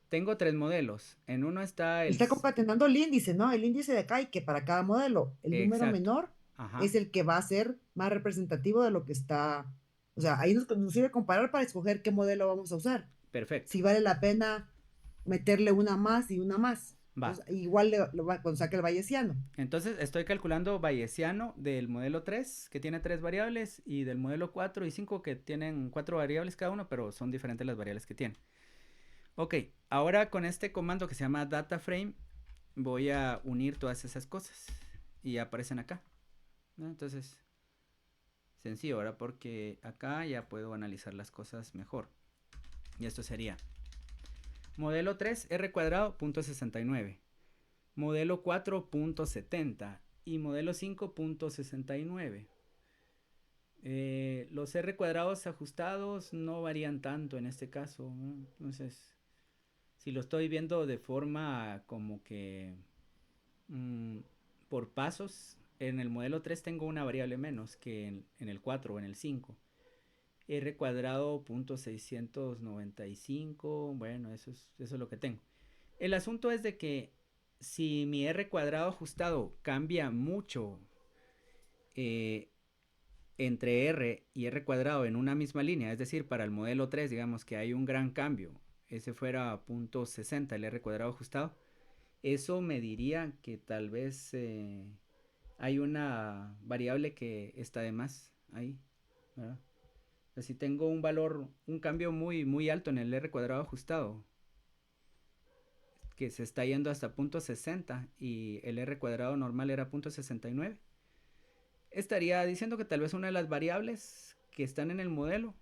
Speaker 1: Tengo 3 modelos. En uno está el...
Speaker 3: Está concatenando el índice, ¿no? El índice de acá y que para cada modelo el número
Speaker 1: Exacto.
Speaker 3: menor
Speaker 1: Ajá.
Speaker 3: es el que va a ser más representativo de lo que está. O sea, ahí nos sirve comparar para escoger qué modelo vamos a usar.
Speaker 1: Perfecto.
Speaker 3: Si vale la pena meterle una más y una más.
Speaker 1: Va.
Speaker 3: Entonces, igual cuando saque el bayesiano.
Speaker 1: Entonces estoy calculando bayesiano del modelo 3, que tiene 3 variables, y del modelo 4 y 5, que tienen 4 variables cada uno, pero son diferentes las variables que tienen. Ok, ahora con este comando que se llama DataFrame, voy a unir todas esas cosas y aparecen acá, ¿no? Entonces, sencillo, ahora porque acá ya puedo analizar las cosas mejor. Y esto sería modelo 3, R cuadrado, 0.69. Modelo 4.70 y modelo 5.69. Los R cuadrados ajustados no varían tanto en este caso, ¿no? Entonces, si lo estoy viendo de forma como que por pasos, en el modelo 3 tengo una variable menos que en el 4 o en el 5. R cuadrado 0.695, bueno, eso es lo que tengo. El asunto es de que si mi R cuadrado ajustado cambia mucho entre R y R cuadrado en una misma línea, es decir, para el modelo 3, digamos que hay un gran cambio, ese fuera 0.60 el R cuadrado ajustado, eso me diría que tal vez hay una variable que está de más ahí, ¿verdad? Si tengo un valor, un cambio muy, muy alto en el R cuadrado ajustado, que se está yendo hasta 0.60 y el R cuadrado normal era 0.69, estaría diciendo que tal vez una de las variables que están en el modelo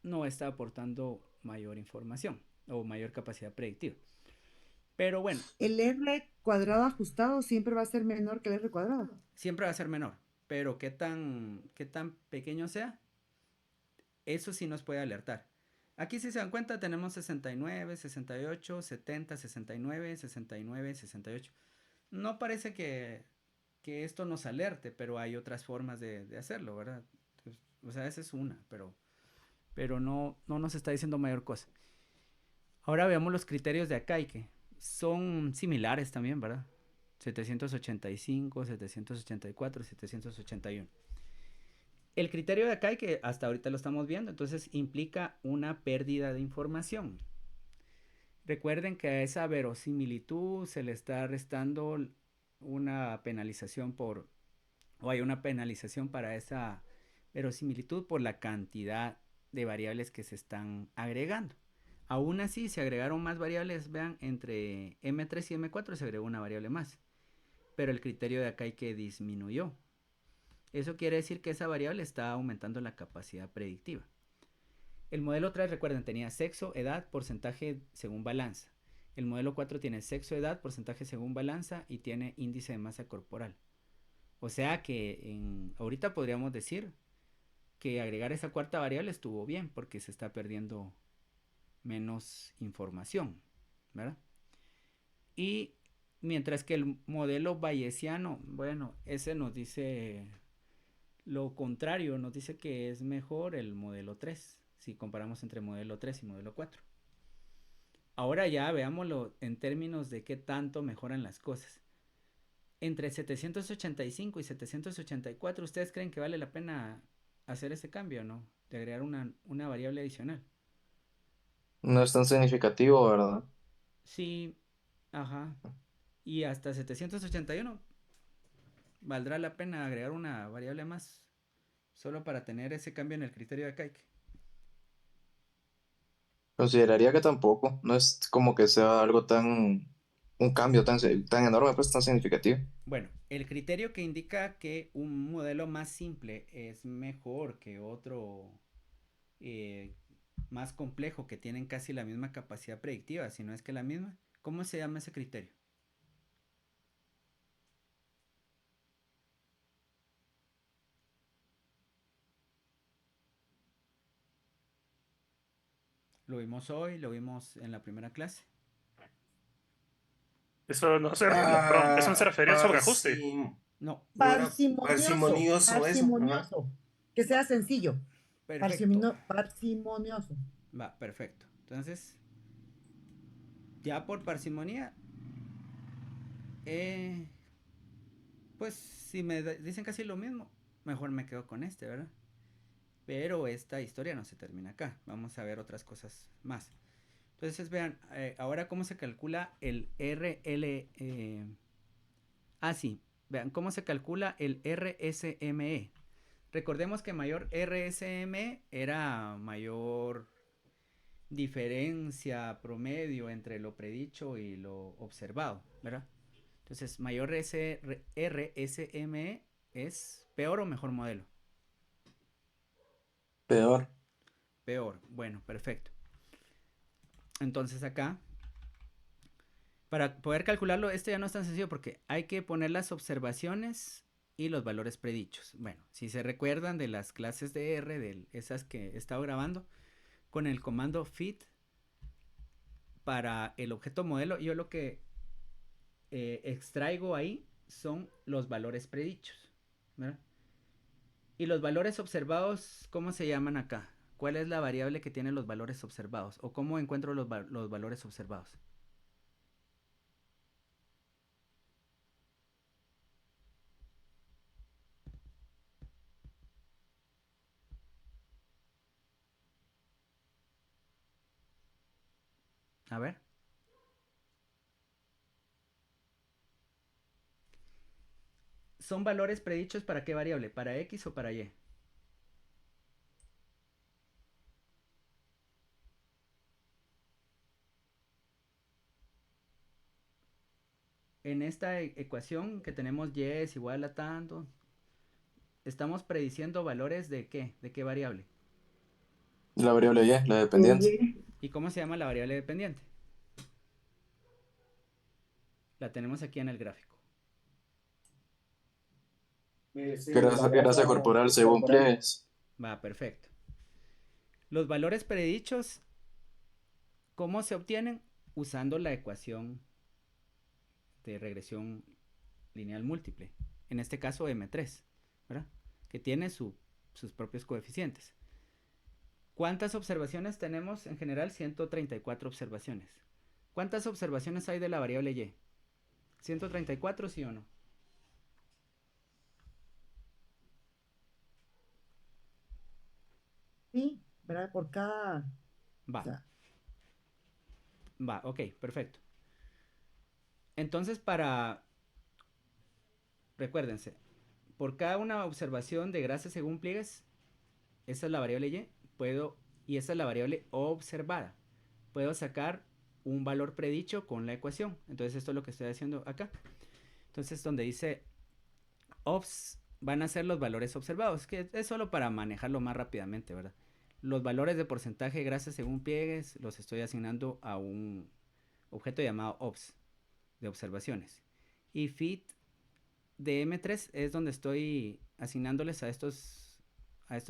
Speaker 1: no está aportando mayor información o mayor capacidad predictiva. Pero bueno.
Speaker 3: El R cuadrado ajustado siempre va a ser menor que el R cuadrado.
Speaker 1: Siempre va a ser menor, pero qué tan pequeño sea, eso sí nos puede alertar. Aquí si se dan cuenta tenemos 69, 68, 70, 69, 69, 68. No parece que esto nos alerte, pero hay otras formas de hacerlo, ¿verdad? Pues, o sea, esa es una, pero no nos está diciendo mayor cosa. Ahora veamos los criterios de acá y que son similares también, ¿verdad? 785, 784, 781. El criterio de acá y que hasta ahorita lo estamos viendo, entonces implica una pérdida de información. Recuerden que a esa verosimilitud se le está restando una penalización o hay una penalización para esa verosimilitud por la cantidad de variables que se están agregando. Aún así, se agregaron más variables, vean, entre M3 y M4 se agregó una variable más, pero el criterio de acá hay que disminuyó. Eso quiere decir que esa variable está aumentando la capacidad predictiva. El modelo 3, recuerden, tenía sexo, edad, porcentaje según balanza. El modelo 4 tiene sexo, edad, porcentaje según balanza y tiene índice de masa corporal. O sea que ahorita podríamos decir que agregar esa cuarta variable estuvo bien porque se está perdiendo menos información, ¿verdad? Y mientras que el modelo bayesiano, bueno, ese nos dice lo contrario, nos dice que es mejor el modelo 3, si comparamos entre modelo 3 y modelo 4. Ahora ya veámoslo en términos de qué tanto mejoran las cosas. Entre 785 y 784, ¿ustedes creen que vale la pena hacer ese cambio o no? De agregar una variable adicional.
Speaker 2: No es tan significativo, ¿verdad?
Speaker 1: Sí, ajá. Y hasta 781 valdrá la pena agregar una variable más solo para tener ese cambio en el criterio de Kaique.
Speaker 2: Consideraría que tampoco. No es como que sea algo tan, un cambio tan enorme, pues tan significativo.
Speaker 1: Bueno, el criterio que indica que un modelo más simple es mejor que otro más complejo que tienen casi la misma capacidad predictiva, si no es que la misma, ¿cómo se llama ese criterio? Lo vimos hoy, lo vimos en la primera clase.
Speaker 5: Eso no se, perdón, eso no se refería al sobreajuste.
Speaker 1: No.
Speaker 3: Parsimonioso,
Speaker 10: Parsimonioso, eso. Ajá.
Speaker 3: parsimonioso. Que sea sencillo.
Speaker 1: Perfecto.
Speaker 3: Parsimonioso.
Speaker 1: Va, perfecto. Entonces, ya por parsimonía, pues si me dicen casi lo mismo, mejor me quedo con este, ¿verdad? Pero esta historia no se termina acá. Vamos a ver otras cosas más. Entonces vean, ahora cómo se calcula el RL. Sí, vean cómo se calcula el RSME. Recordemos que mayor RSME era mayor diferencia promedio entre lo predicho y lo observado, ¿verdad? Entonces, mayor RSME es peor o mejor modelo.
Speaker 2: Peor.
Speaker 1: Peor, bueno, perfecto. Entonces acá, para poder calcularlo, esto ya no es tan sencillo porque hay que poner las observaciones y los valores predichos. Bueno, si se recuerdan de las clases de R, de esas que he estado grabando, con el comando fit para el objeto modelo, yo lo que extraigo ahí son los valores predichos, ¿verdad? Y los valores observados, ¿cómo se llaman acá? ¿Cuál es la variable que tiene los valores observados? ¿O cómo encuentro los valores observados? A ver. ¿Son valores predichos para qué variable? ¿Para X o para Y? En esta ecuación que tenemos Y es igual a tanto, estamos prediciendo valores de ¿qué? ¿De qué variable?
Speaker 2: La variable Y, la dependiente.
Speaker 1: ¿Y cómo se llama la variable dependiente? La tenemos aquí en el gráfico.
Speaker 2: Grasa corporal según Pliegues.
Speaker 1: Va, perfecto. Los valores predichos ¿Cómo se obtienen? Usando la ecuación de regresión lineal múltiple, en este caso M3, ¿verdad? Que tiene sus propios coeficientes. ¿Cuántas observaciones tenemos en general? 134 observaciones. ¿Cuántas observaciones hay de la variable y? 134, ¿sí o no?
Speaker 3: Sí, ¿verdad? Por cada, o
Speaker 1: Va,
Speaker 3: sea,
Speaker 1: va, ok, perfecto. Entonces, recuérdense, por cada una observación de Grace según pliegues, esa es la variable y, y esa es la variable observada. Puedo sacar un valor predicho con la ecuación. Entonces esto es lo que estoy haciendo acá. Entonces donde dice obs van a ser los valores observados, que es solo para manejarlo más rápidamente, ¿verdad? Los valores de porcentaje de grasa según pliegues los estoy asignando a un objeto llamado obs de observaciones. Y fit de M3 es donde estoy asignándoles a estos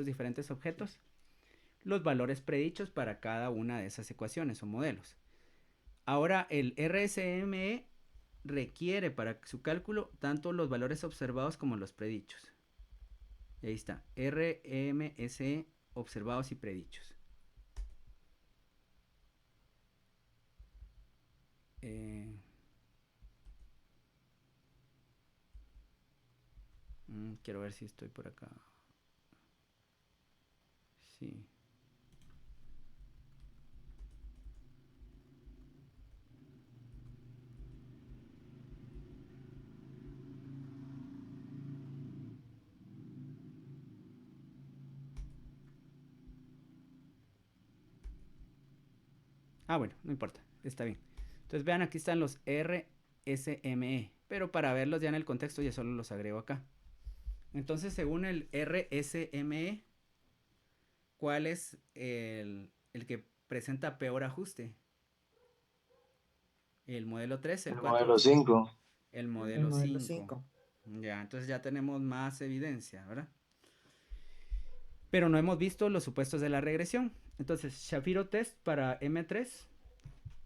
Speaker 1: diferentes objetos los valores predichos para cada una de esas ecuaciones o modelos. Ahora el RSME requiere para su cálculo tanto los valores observados como los predichos. Y ahí está, RMSE observados y predichos. Quiero ver si estoy por acá. Sí. Bueno, no importa, está bien. Entonces vean, aquí están los RSME, pero para verlos ya en el contexto ya solo los agrego acá. Entonces, según el RSME, ¿cuál es el que presenta peor ajuste? ¿El modelo 3, el
Speaker 2: El
Speaker 1: 4 o
Speaker 2: modelo
Speaker 1: el 5?
Speaker 2: 5.
Speaker 1: El
Speaker 3: el
Speaker 1: modelo
Speaker 3: modelo
Speaker 1: 5.
Speaker 3: 5.
Speaker 1: Ya, entonces ya tenemos más evidencia, ¿verdad? Pero no hemos visto los supuestos de la regresión. Entonces, Shapiro test para M3.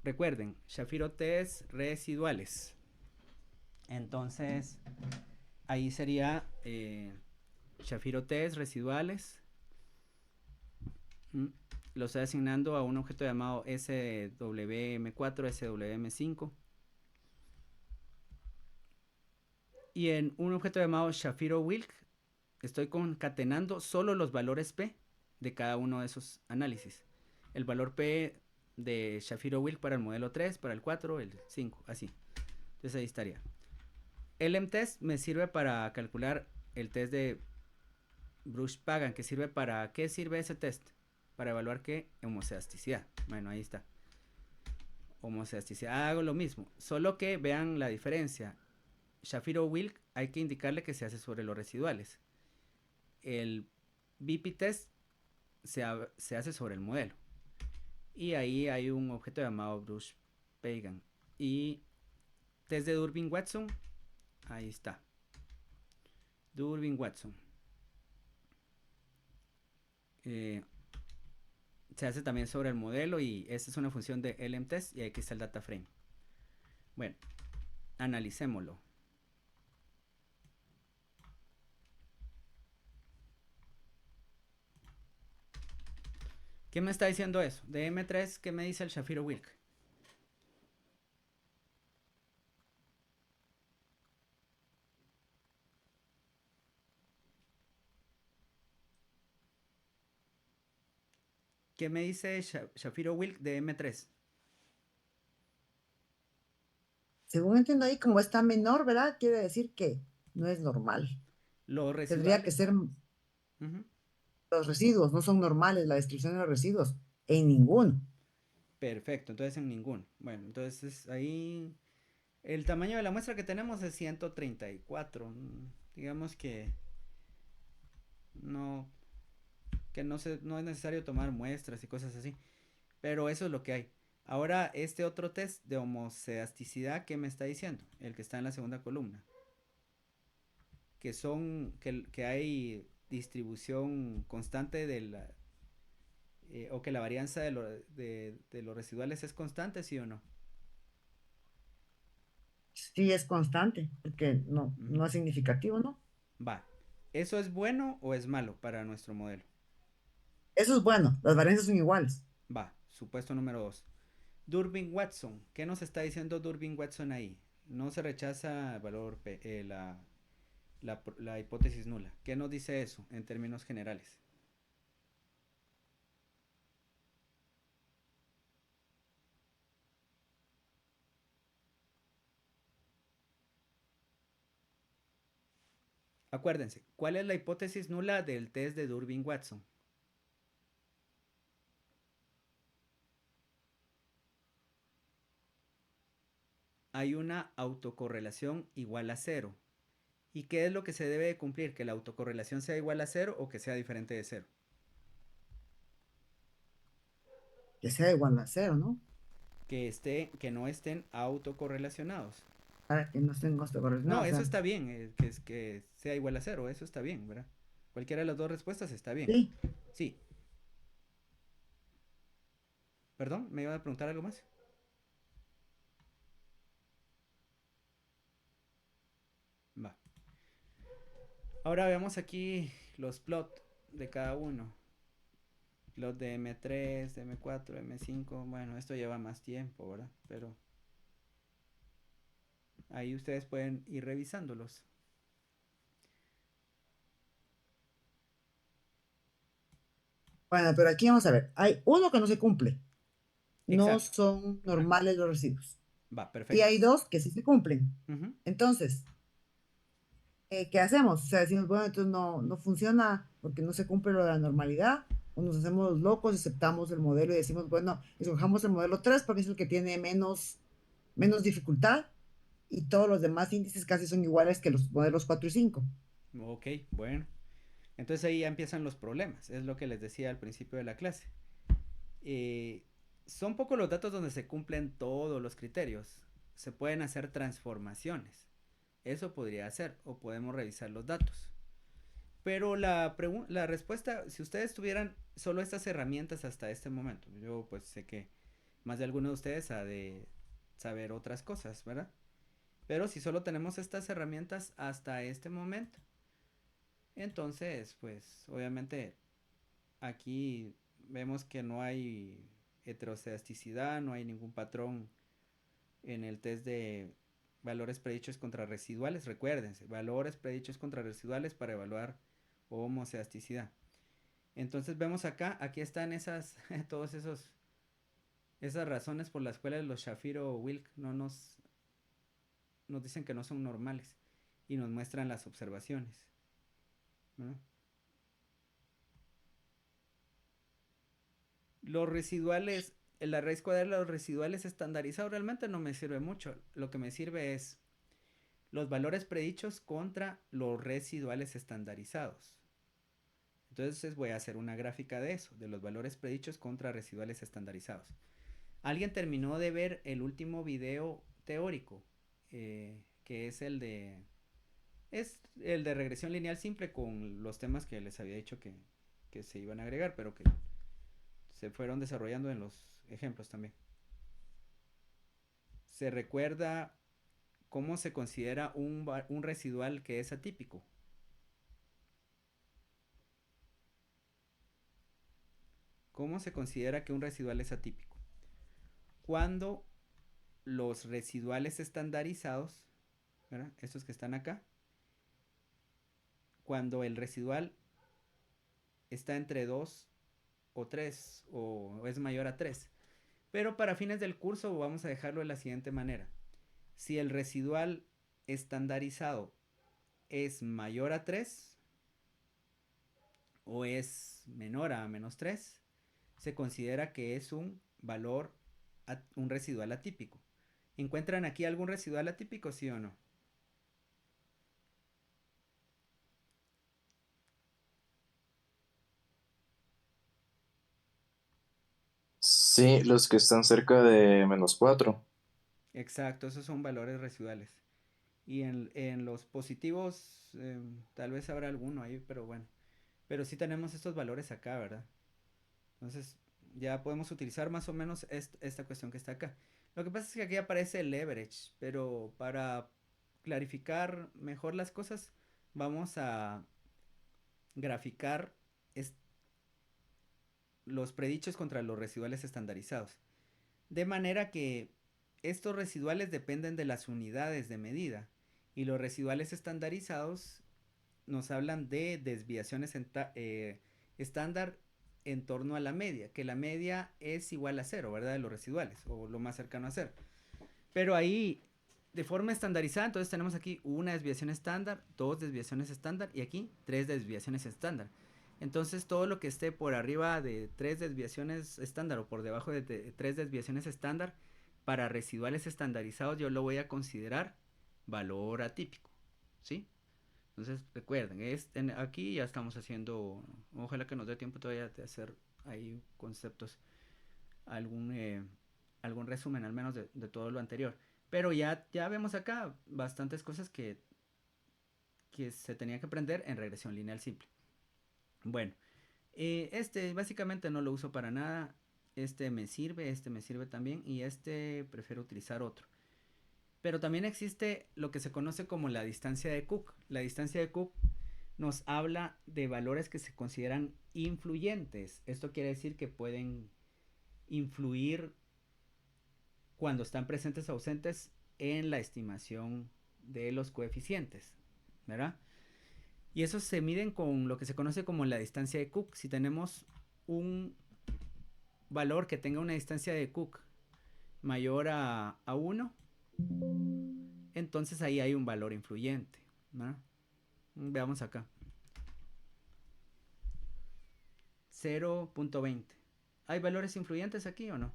Speaker 1: Recuerden, Shapiro test residuales. Entonces, ahí sería Shapiro test residuales. Lo estoy asignando a un objeto llamado SWM4, SWM5. Y en un objeto llamado Shapiro-Wilk estoy concatenando solo los valores P de cada uno de esos análisis. El valor P de Shapiro-Wilk para el modelo 3, para el 4, el 5, así. Entonces ahí estaría. El M-test me sirve para calcular el test de Bruch-Pagan, que sirve para... ¿Qué sirve ese test? Para evaluar qué homocedasticidad. Bueno, ahí está. Homocedasticidad. Hago lo mismo, solo que vean la diferencia. Shapiro-Wilk hay que indicarle que se hace sobre los residuales. El BP test se hace sobre el modelo. Y ahí hay un objeto llamado Bruch-Pagan. Y test de Durbin-Watson, ahí está. Durbin-Watson. Se hace también sobre el modelo y esta es una función de LM-test y aquí está el data frame. Bueno, analicémoslo. ¿Qué me está diciendo eso? De M3, ¿qué me dice el Shapiro-Wilk? ¿Qué me dice Shapiro-Wilk de M3?
Speaker 3: Según entiendo ahí, como está menor, ¿verdad? Quiere decir que no es normal.
Speaker 1: Los
Speaker 3: Tendría que
Speaker 1: residuales.
Speaker 3: ser
Speaker 1: Ujú.
Speaker 3: los residuos, no son normales la distribución de los residuos, en ninguno.
Speaker 1: Perfecto, entonces en ninguno. Bueno, entonces ahí el tamaño de la muestra que tenemos es 134. Digamos no, no es necesario tomar muestras y cosas así. Pero eso es lo que hay. Ahora, este otro test de homocedasticidad, ¿qué me está diciendo? El que está en la segunda columna. Que hay distribución constante de o que la varianza de los residuales es constante, ¿sí o no?
Speaker 3: Sí es constante, porque
Speaker 1: Ujú.
Speaker 3: no es significativo, ¿no?
Speaker 1: Va. ¿Eso es bueno o es malo para nuestro modelo?
Speaker 3: Eso es bueno, las varianzas son iguales.
Speaker 1: Va. Supuesto número 2. Durbin-Watson. ¿Qué nos está diciendo Durbin-Watson ahí? No se rechaza el valor la hipótesis nula. ¿Qué nos dice eso en términos generales? Acuérdense, ¿cuál es la hipótesis nula del test de Durbin-Watson? Hay una autocorrelación igual a cero. ¿Y qué es lo que se debe de cumplir? ¿Que la autocorrelación sea igual a cero o que sea diferente de cero?
Speaker 3: Que sea igual a cero, ¿no?
Speaker 1: Que no estén autocorrelacionados.
Speaker 3: Para que no estén
Speaker 1: No,
Speaker 3: correlacionados, o
Speaker 1: eso
Speaker 3: sea,
Speaker 1: está bien, que sea igual a cero, eso está bien, ¿verdad? Cualquiera de las dos respuestas está bien.
Speaker 3: sí.
Speaker 1: Sí. Perdón, ¿me iba a preguntar algo más? Va. Ahora veamos aquí los plots de cada uno. Plot de M3, de M4, M5. Bueno, esto lleva más tiempo, ¿verdad? Pero ahí ustedes pueden ir revisándolos.
Speaker 3: Bueno, pero aquí vamos a ver, hay uno que no se cumple, no
Speaker 1: Exacto.
Speaker 3: son
Speaker 1: Ajá.
Speaker 3: normales los residuos.
Speaker 1: Va,
Speaker 3: Y
Speaker 1: perfecto.
Speaker 3: hay dos que sí se cumplen.
Speaker 1: Ujú.
Speaker 3: Entonces, ¿qué hacemos? O sea, decimos, bueno, entonces no funciona porque no se cumple lo de la normalidad, o nos hacemos los locos, aceptamos el modelo y decimos, bueno, escojamos el modelo 3 porque es el que tiene menos dificultad y todos los demás índices casi son iguales que los modelos 4 y 5.
Speaker 1: Ok, bueno. Entonces ahí ya empiezan los problemas. Es lo que les decía al principio de la clase. Eh, Son pocos los datos donde se cumplen todos los criterios. Se pueden hacer transformaciones. Eso podría hacer, o podemos revisar los datos. Pero la respuesta, si ustedes tuvieran solo estas herramientas hasta este momento, yo pues sé que más de alguno de ustedes ha de saber otras cosas, ¿verdad? Pero si solo tenemos estas herramientas hasta este momento, entonces pues obviamente aquí vemos que no hay heterocedasticidad, no hay ningún patrón en el test de valores predichos contra residuales. Recuérdense, valores predichos contra residuales para evaluar homocedasticidad. Entonces vemos acá, aquí están todos esas razones por las cuales los Shafiro o Wilk no nos dicen que no son normales y nos muestran las observaciones, ¿no? Los residuales, la raíz cuadrada de los residuales estandarizados realmente no me sirve mucho. Lo que me sirve es los valores predichos contra los residuales estandarizados. Entonces voy a hacer una gráfica de eso, de los valores predichos contra residuales estandarizados. ¿Alguien terminó de ver el último video teórico? Que es el de regresión lineal simple con los temas que les había dicho que se iban a agregar, pero que se fueron desarrollando en los ejemplos también. Se recuerda cómo se considera un residual que es atípico. ¿Cómo se considera que un residual es atípico? Cuando los residuales estandarizados, ¿verdad? Estos que están acá, cuando el residual está entre 2 o 3 o es mayor a 3. Pero para fines del curso vamos a dejarlo de la siguiente manera. Si el residual estandarizado es mayor a 3 o es menor a -3, se considera que es un un residual atípico. ¿Encuentran aquí algún residual atípico, sí o no?
Speaker 2: Sí, los que están cerca de -4.
Speaker 1: Exacto, esos son valores residuales. Y en los positivos, tal vez habrá alguno ahí, pero bueno. Pero sí tenemos estos valores acá, ¿verdad? Entonces ya podemos utilizar más o menos esta cuestión que está acá. Lo que pasa es que aquí aparece el leverage, pero para clarificar mejor las cosas, vamos a graficar los predichos contra los residuales estandarizados. De manera que estos residuales dependen de las unidades de medida y los residuales estandarizados nos hablan de desviaciones estándar en torno a la media, que la media es igual a cero, ¿verdad? De los residuales, o lo más cercano a cero. Pero ahí, de forma estandarizada, entonces tenemos aquí una desviación estándar, dos desviaciones estándar y aquí tres desviaciones estándar. Entonces todo lo que esté por arriba de tres desviaciones estándar o por debajo de tres desviaciones estándar, para residuales estandarizados yo lo voy a considerar valor atípico, ¿sí? Entonces recuerden, aquí ya estamos haciendo, ojalá que nos dé tiempo todavía de hacer ahí conceptos, algún resumen al menos de todo lo anterior. Pero ya vemos acá bastantes cosas que se tenía que aprender en regresión lineal simple. Bueno, básicamente no lo uso para nada. Este me sirve también, y prefiero utilizar otro. Pero también existe lo que se conoce como la distancia de Cook. La distancia de Cook nos habla de valores que se consideran influyentes. Esto quiere decir que pueden influir cuando están presentes o ausentes en la estimación de los coeficientes, ¿verdad? Y esos se miden con lo que se conoce como la distancia de Cook. Si tenemos un valor que tenga una distancia de Cook mayor a 1, entonces ahí hay un valor influyente, ¿no? Veamos acá. 0.20. ¿Hay valores influyentes aquí o no?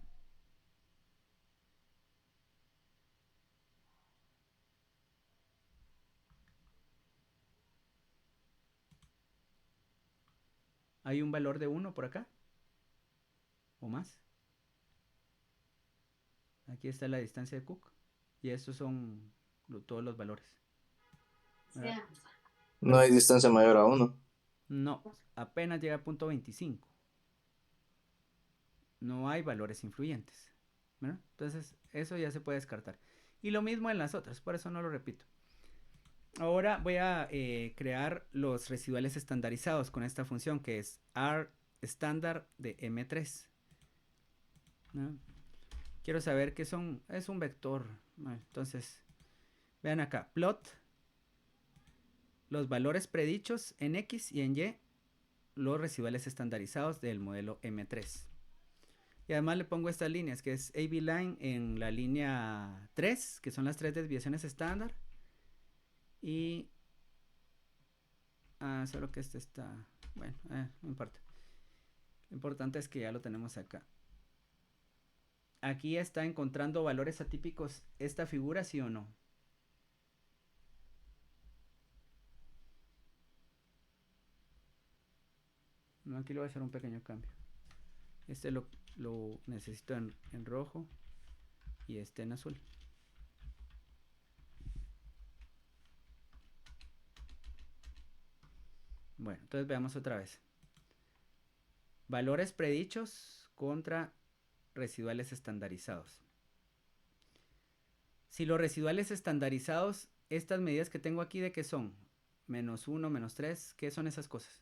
Speaker 1: ¿Hay un valor de 1 por acá? ¿O más? Aquí está la distancia de Cook. Y estos son todos los valores, ¿verdad?
Speaker 2: No hay distancia mayor a 1.
Speaker 1: No, apenas llega a 0.25. No hay valores influyentes, ¿verdad? Entonces eso ya se puede descartar. Y lo mismo en las otras, por eso no lo repito. Ahora voy a crear los residuales estandarizados con esta función que es R estándar de M3, ¿no? Quiero saber qué son, es un vector, ¿no? Entonces vean acá, plot los valores predichos en X y en Y, los residuales estandarizados del modelo M3. Y además le pongo estas líneas, que es AB line en la línea 3, que son las tres desviaciones estándar. Y solo que este está, bueno, no importa. Lo importante es que ya lo tenemos acá. Aquí está encontrando valores atípicos esta figura, ¿sí o no? No, aquí le voy a hacer un pequeño cambio. Este lo necesito en rojo y este en azul. Bueno, entonces veamos otra vez. Valores predichos contra residuales estandarizados. Si los residuales estandarizados, estas medidas que tengo aquí, ¿de qué son? -1, -3, ¿qué son esas cosas?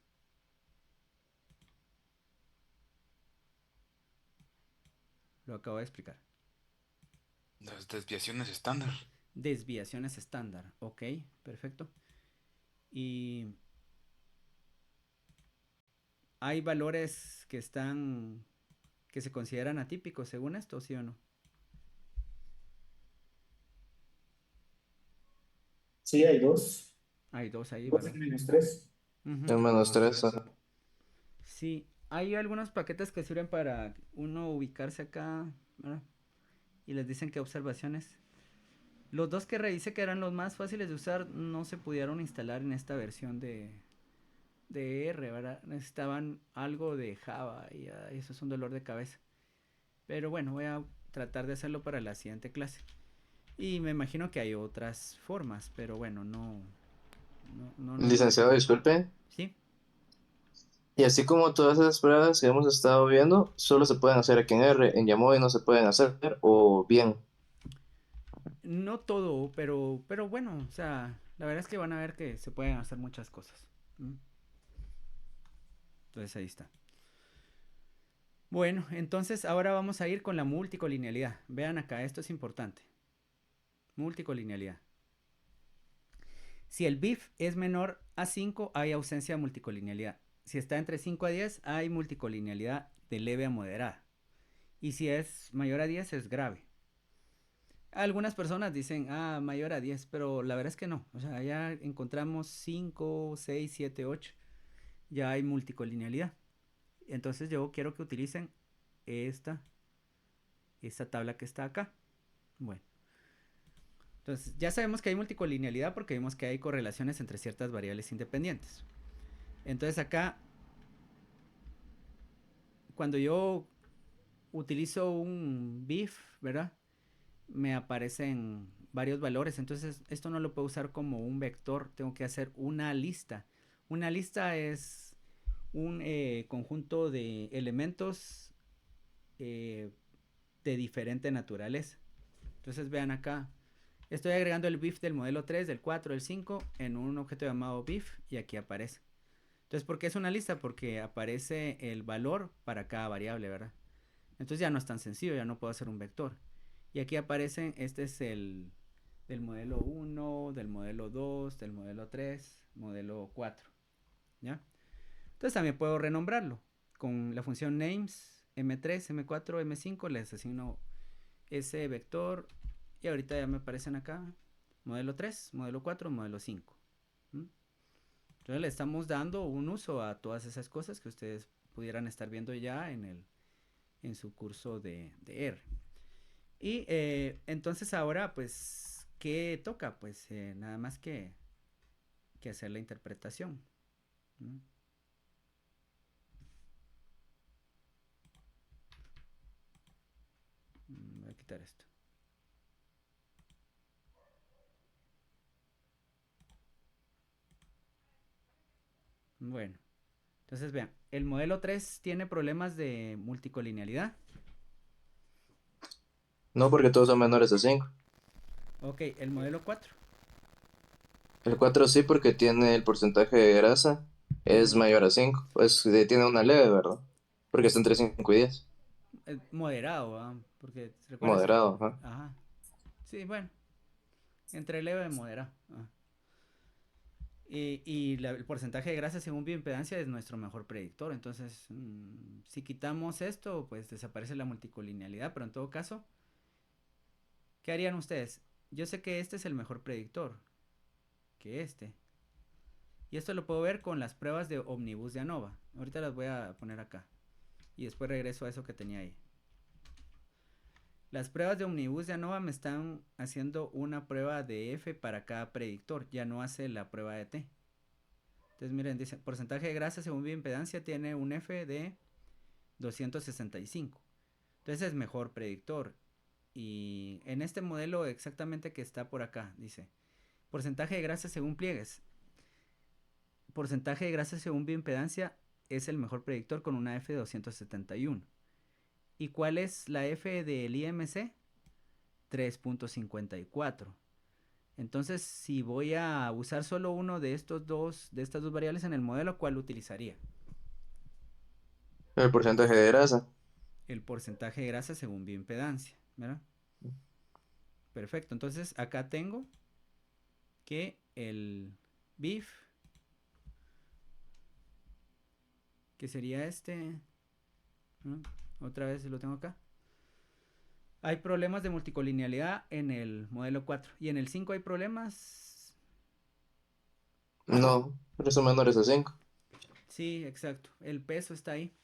Speaker 1: Lo acabo de explicar.
Speaker 10: Las desviaciones estándar.
Speaker 1: Desviaciones estándar, ok, perfecto. Y hay valores que se consideran atípicos según esto, ¿sí o no?
Speaker 5: Sí, hay dos.
Speaker 1: Hay dos ahí,
Speaker 5: Dos
Speaker 1: ¿verdad?
Speaker 5: y -3.
Speaker 2: -3.
Speaker 1: Sí, hay algunos paquetes que sirven para uno ubicarse acá, ¿verdad? Y les dicen que observaciones. Los dos que revisé que eran los más fáciles de usar no se pudieron instalar en esta versión de R, ¿verdad? Necesitaban algo de Java y eso es un dolor de cabeza. Pero bueno, voy a tratar de hacerlo para la siguiente clase. Y me imagino que hay otras formas, pero bueno, no
Speaker 2: Licenciado, disculpe.
Speaker 1: ¿Sí?
Speaker 2: Y así como todas esas pruebas que hemos estado viendo, solo se pueden hacer aquí en R, en Yamovi no se pueden hacer, o bien.
Speaker 1: No todo, pero bueno, o sea, la verdad es que van a ver que se pueden hacer muchas cosas. ¿Mm? Entonces ahí está. Bueno, entonces ahora vamos a ir con la multicolinealidad. Vean acá, esto es importante. Multicolinealidad. Si el BIF es menor a 5, hay ausencia de multicolinealidad. Si está entre 5 a 10, hay multicolinealidad de leve a moderada. Y si es mayor a 10, es grave. Algunas personas dicen, mayor a 10, pero la verdad es que no. O sea, ya encontramos 5, 6, 7, 8. Ya hay multicolinealidad. Entonces yo quiero que utilicen esta, esta tabla que está acá. Bueno, entonces ya sabemos que hay multicolinealidad porque vimos que hay correlaciones entre ciertas variables independientes. Entonces acá, cuando yo utilizo un BIF, ¿verdad? Me aparecen varios valores. Entonces esto no lo puedo usar como un vector. Tengo que hacer una lista. Una lista es un conjunto de elementos de diferente naturaleza. Entonces vean acá. Estoy agregando el BIF del modelo 3, del 4, del 5 en un objeto llamado BIF y aquí aparece. Entonces, ¿por qué es una lista? Porque aparece el valor para cada variable, ¿verdad? Entonces ya no es tan sencillo, ya no puedo hacer un vector. Y aquí aparecen, este es el del modelo 1, del modelo 2, del modelo 3, modelo 4. ¿Ya? Entonces también puedo renombrarlo. Con la función names, m3, m4, m5, les asigno ese vector. Y ahorita ya me aparecen acá modelo 3, modelo 4, modelo 5. ¿Mm? Entonces le estamos dando un uso a todas esas cosas que ustedes pudieran estar viendo ya en su curso de R. Y entonces ahora, pues, ¿qué toca? Pues nada más que hacer la interpretación. ¿Mm? Voy a quitar esto. Bueno, entonces vean, el modelo 3 tiene problemas de multicolinealidad.
Speaker 2: No, porque todos son menores a 5.
Speaker 1: Ok, el modelo 4.
Speaker 2: El 4 sí, porque tiene el porcentaje de grasa, es mayor a 5. Pues tiene una leve, ¿verdad? Porque está entre 5 y 10.
Speaker 1: Moderado, ¿ah? Porque recuerdas que...
Speaker 2: Moderado, ajá.
Speaker 1: Ajá. Sí, bueno, entre leve y moderado. Y el porcentaje de grasa según bioimpedancia es nuestro mejor predictor. Entonces, si quitamos esto, pues desaparece la multicolinealidad. Pero en todo caso, ¿qué harían ustedes? Yo sé que este es el mejor predictor que este. Y esto lo puedo ver con las pruebas de Omnibus de ANOVA. Ahorita las voy a poner acá. Y después regreso a eso que tenía ahí. Las pruebas de Omnibus de ANOVA me están haciendo una prueba de F para cada predictor. Ya no hace la prueba de T. Entonces miren, dice, porcentaje de grasa según bioimpedancia tiene un F de 265. Entonces es mejor predictor. Y en este modelo exactamente que está por acá, dice, porcentaje de grasa según pliegues. Porcentaje de grasa según bioimpedancia es el mejor predictor con una F de 271. ¿Y cuál es la F del IMC? 3.54. Entonces, si voy a usar solo uno de estas dos variables en el modelo, ¿cuál utilizaría?
Speaker 2: El porcentaje de grasa.
Speaker 1: El porcentaje de grasa según bioimpedancia, ¿verdad? Perfecto, entonces acá tengo que el BIF, que sería este, ¿no? Otra vez lo tengo acá. Hay problemas de multicolinealidad en el modelo 4 y en el 5 hay problemas.
Speaker 2: No, pero son menores a 5.
Speaker 1: Sí, exacto, el peso está ahí.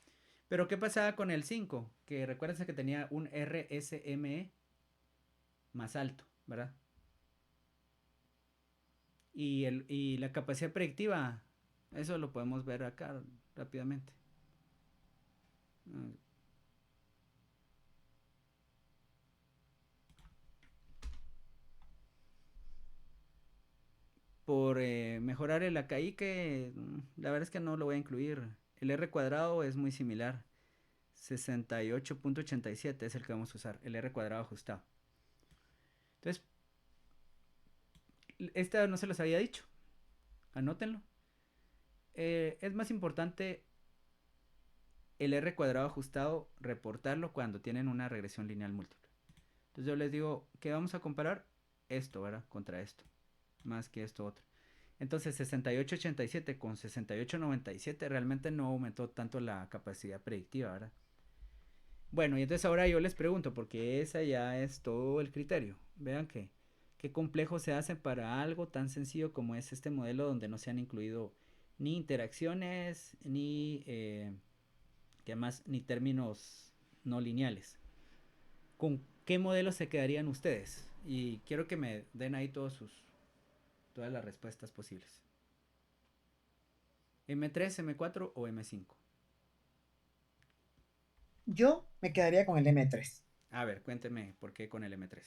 Speaker 1: Pero ¿qué pasaba con el 5? Que recuérdense que tenía un RSME más alto, ¿verdad? Y la capacidad predictiva, eso lo podemos ver acá rápidamente. Por mejorar el AKI, que la verdad es que no lo voy a incluir El R cuadrado es muy similar. 68.87 es el que vamos a usar, el R cuadrado ajustado. Entonces, esta no se los había dicho. Anótenlo. Es más importante el R cuadrado ajustado reportarlo cuando tienen una regresión lineal múltiple. Entonces yo les digo que vamos a comparar esto, ¿verdad? Contra esto, más que esto otro. Entonces 6887 con 6897 realmente no aumentó tanto la capacidad predictiva, ¿verdad? Bueno, y entonces ahora yo les pregunto, porque esa ya es todo el criterio. Vean que qué complejo se hace para algo tan sencillo como es este modelo donde no se han incluido ni interacciones, ni ¿qué más? Ni términos no lineales. ¿Con qué modelo se quedarían ustedes? Y quiero que me den ahí todas las respuestas posibles. ¿M3, M4 o M5?
Speaker 3: Yo me quedaría con el M3.
Speaker 1: A ver, cuénteme por qué con el M3.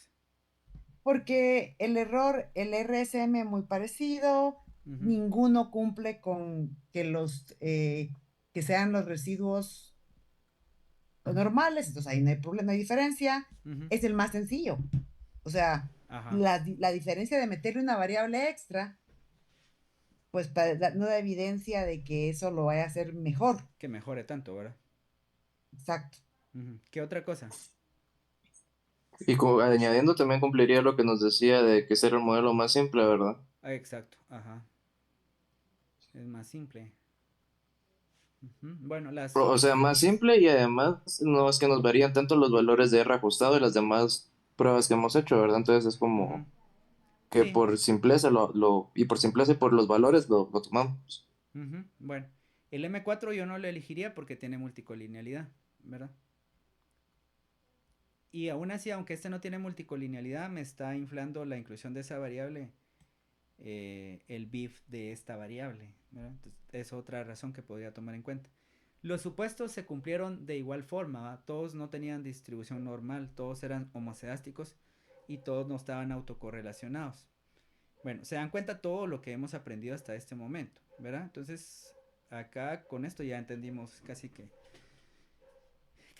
Speaker 3: Porque el error, el RSM muy parecido, ninguno cumple con que sean los residuos normales, entonces ahí no hay problema, no hay diferencia. Es el más sencillo. O sea, la diferencia de meterle una variable extra, pues no da evidencia de que eso lo vaya a hacer mejor.
Speaker 1: Que mejore tanto, ¿verdad?
Speaker 3: Exacto.
Speaker 1: ¿Qué otra cosa?
Speaker 2: Y añadiendo también cumpliría lo que nos decía de que ser el modelo más simple, ¿verdad?
Speaker 1: Exacto, ajá. Es más simple. Bueno,
Speaker 2: O sea, más simple y además no es que nos varían tanto los valores de R ajustado y las demás pruebas que hemos hecho, ¿verdad? Entonces es como que
Speaker 1: sí.
Speaker 2: por simpleza y por simpleza y por los valores lo tomamos.
Speaker 1: Bueno, el M4 yo no lo elegiría porque tiene multicolinealidad, ¿verdad? Y aún así, aunque este no tiene multicolinealidad, me está inflando la inclusión de esa variable, el BIF de esta variable, ¿verdad? Entonces, es otra razón que podría tomar en cuenta. Los supuestos se cumplieron de igual forma, ¿verdad? Todos no tenían distribución normal, todos eran homocedásticos y todos no estaban autocorrelacionados. Bueno, se dan cuenta todo lo que hemos aprendido hasta este momento, ¿verdad? Entonces, acá con esto ya entendimos casi que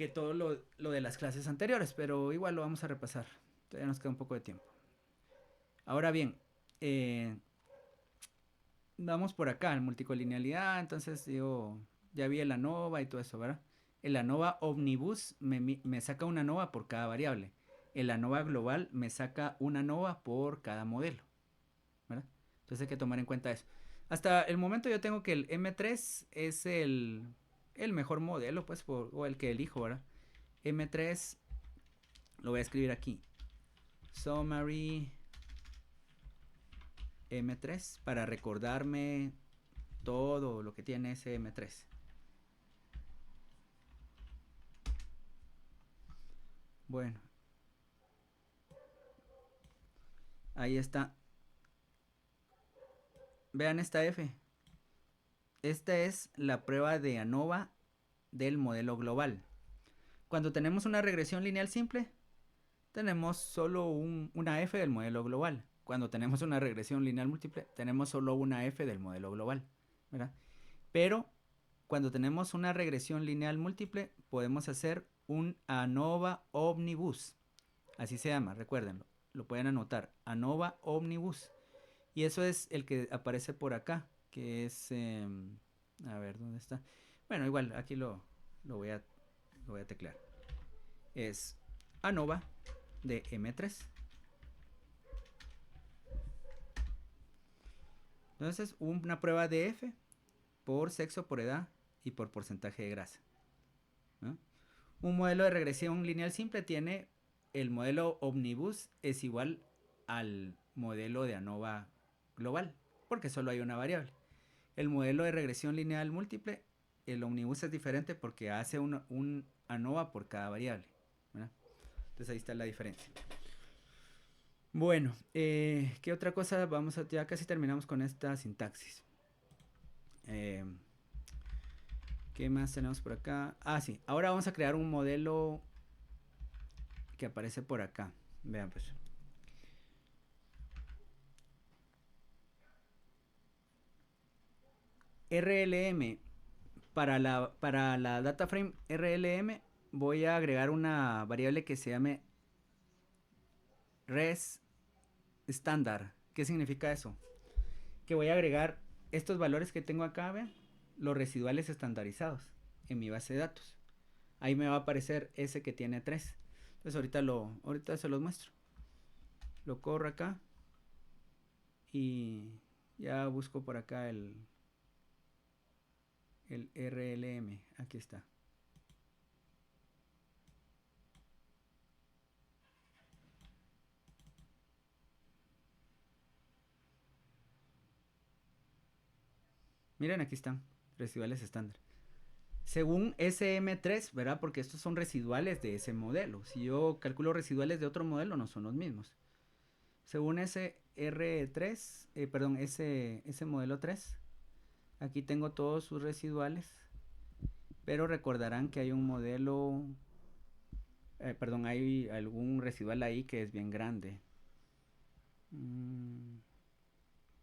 Speaker 1: todo lo de las clases anteriores, pero igual lo vamos a repasar. Todavía nos queda un poco de tiempo. Ahora bien, vamos por acá, en multicolinealidad, entonces digo, ya vi el ANOVA y todo eso, ¿verdad? El ANOVA Omnibus me saca una ANOVA por cada variable. El ANOVA global me saca una ANOVA por cada modelo, ¿verdad? Entonces hay que tomar en cuenta eso. Hasta el momento yo tengo que el M3 es el mejor modelo, pues, o el que elijo, ¿verdad? M3, lo voy a escribir aquí. Summary M3 para recordarme todo lo que tiene ese M3. Bueno, ahí está. Vean esta F. Esta es la prueba de ANOVA del modelo global. Cuando tenemos una regresión lineal simple, tenemos solo una F del modelo global. Cuando tenemos una regresión lineal múltiple, tenemos solo una F del modelo global, ¿verdad? Pero cuando tenemos una regresión lineal múltiple, podemos hacer un ANOVA Omnibus. Así se llama, recuérdenlo. Lo pueden anotar, ANOVA Omnibus. Y eso es el que aparece por acá, que es... a ver, ¿dónde está? Bueno, igual, aquí lo voy a teclear. Es ANOVA de M3. Entonces, una prueba de F por sexo, por edad y por porcentaje de grasa, ¿no? Un modelo de regresión lineal simple tiene el modelo Omnibus es igual al modelo de ANOVA global, porque solo hay una variable. El modelo de regresión lineal múltiple, el Omnibus es diferente porque hace un ANOVA por cada variable, ¿verdad? Entonces ahí está la diferencia. Bueno, ¿qué otra cosa? Ya casi terminamos con esta sintaxis. ¿Qué más tenemos por acá? Ah, sí. Ahora vamos a crear un modelo que aparece por acá. Vean pues. RLM Para la data frame RLM voy a agregar una variable que se llame res estándar. ¿Qué significa eso? Que voy a agregar estos valores que tengo acá, ¿ven? Los residuales estandarizados en mi base de datos. Ahí me va a aparecer ese que tiene 3. Entonces ahorita se los muestro. Lo corro acá y ya busco por acá el RLM. Aquí está. Miren, aquí están, residuales estándar. Según SM3, ¿verdad? Porque estos son residuales de ese modelo. Si yo calculo residuales de otro modelo, no son los mismos. Según ese R3, perdón, ese modelo 3, aquí tengo todos sus residuales. Pero recordarán que hay un modelo, perdón, hay algún residual ahí que es bien grande.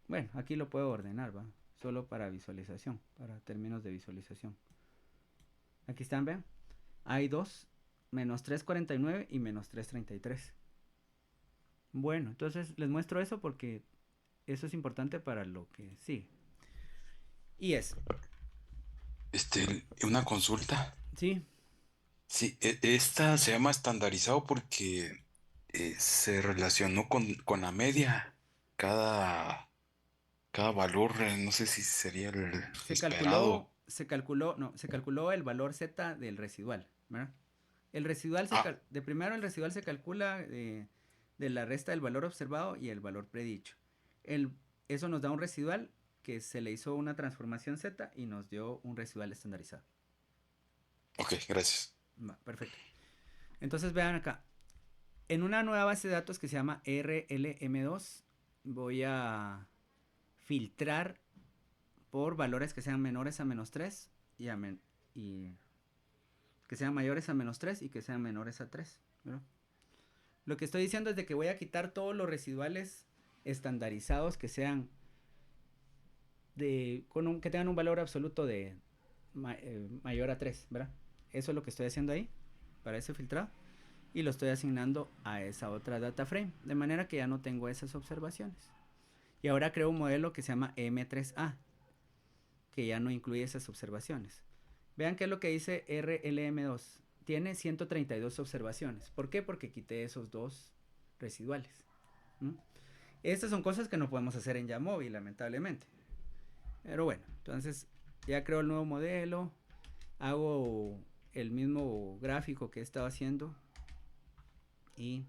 Speaker 1: Bueno, aquí lo puedo ordenar, ¿va? Solo para visualización, para términos de visualización. Aquí están, vean. Hay dos, menos 349 y menos 333. Bueno, entonces les muestro eso porque eso es importante para lo que sigue. Y es.
Speaker 10: Una consulta.
Speaker 1: Sí.
Speaker 10: Sí, esta se llama estandarizado porque se relacionó con la media. Cada, cada valor, no sé si sería el esperado.
Speaker 1: Se calculó el valor Z del residual, ¿verdad? El residual
Speaker 10: Ah,
Speaker 1: de primero el residual se calcula de la resta del valor observado y el valor predicho. Eso nos da un residual que se le hizo una transformación Z y nos dio un residual estandarizado.
Speaker 10: ok, gracias.
Speaker 1: Va, perfecto. Entonces vean acá. En una nueva base de datos que se llama RLM2 voy a filtrar por valores que sean menores a menos 3 y que sean mayores a menos 3 y que sean menores a 3, ¿verdad? Lo que estoy diciendo es de que voy a quitar todos los residuales estandarizados que sean que tengan un valor absoluto de mayor a 3, ¿verdad? Eso es lo que estoy haciendo ahí para ese filtrado y lo estoy asignando a esa otra data frame, de manera que ya no tengo esas observaciones. Y ahora creo un modelo que se llama M3A, que ya no incluye esas observaciones. Vean qué es lo que dice RLM2. Tiene 132 observaciones. ¿Por qué? Porque quité esos dos residuales. Estas son cosas que no podemos hacer en Yamovi, lamentablemente. Pero bueno, entonces ya creo el nuevo modelo. Hago el mismo gráfico que he estado haciendo. Y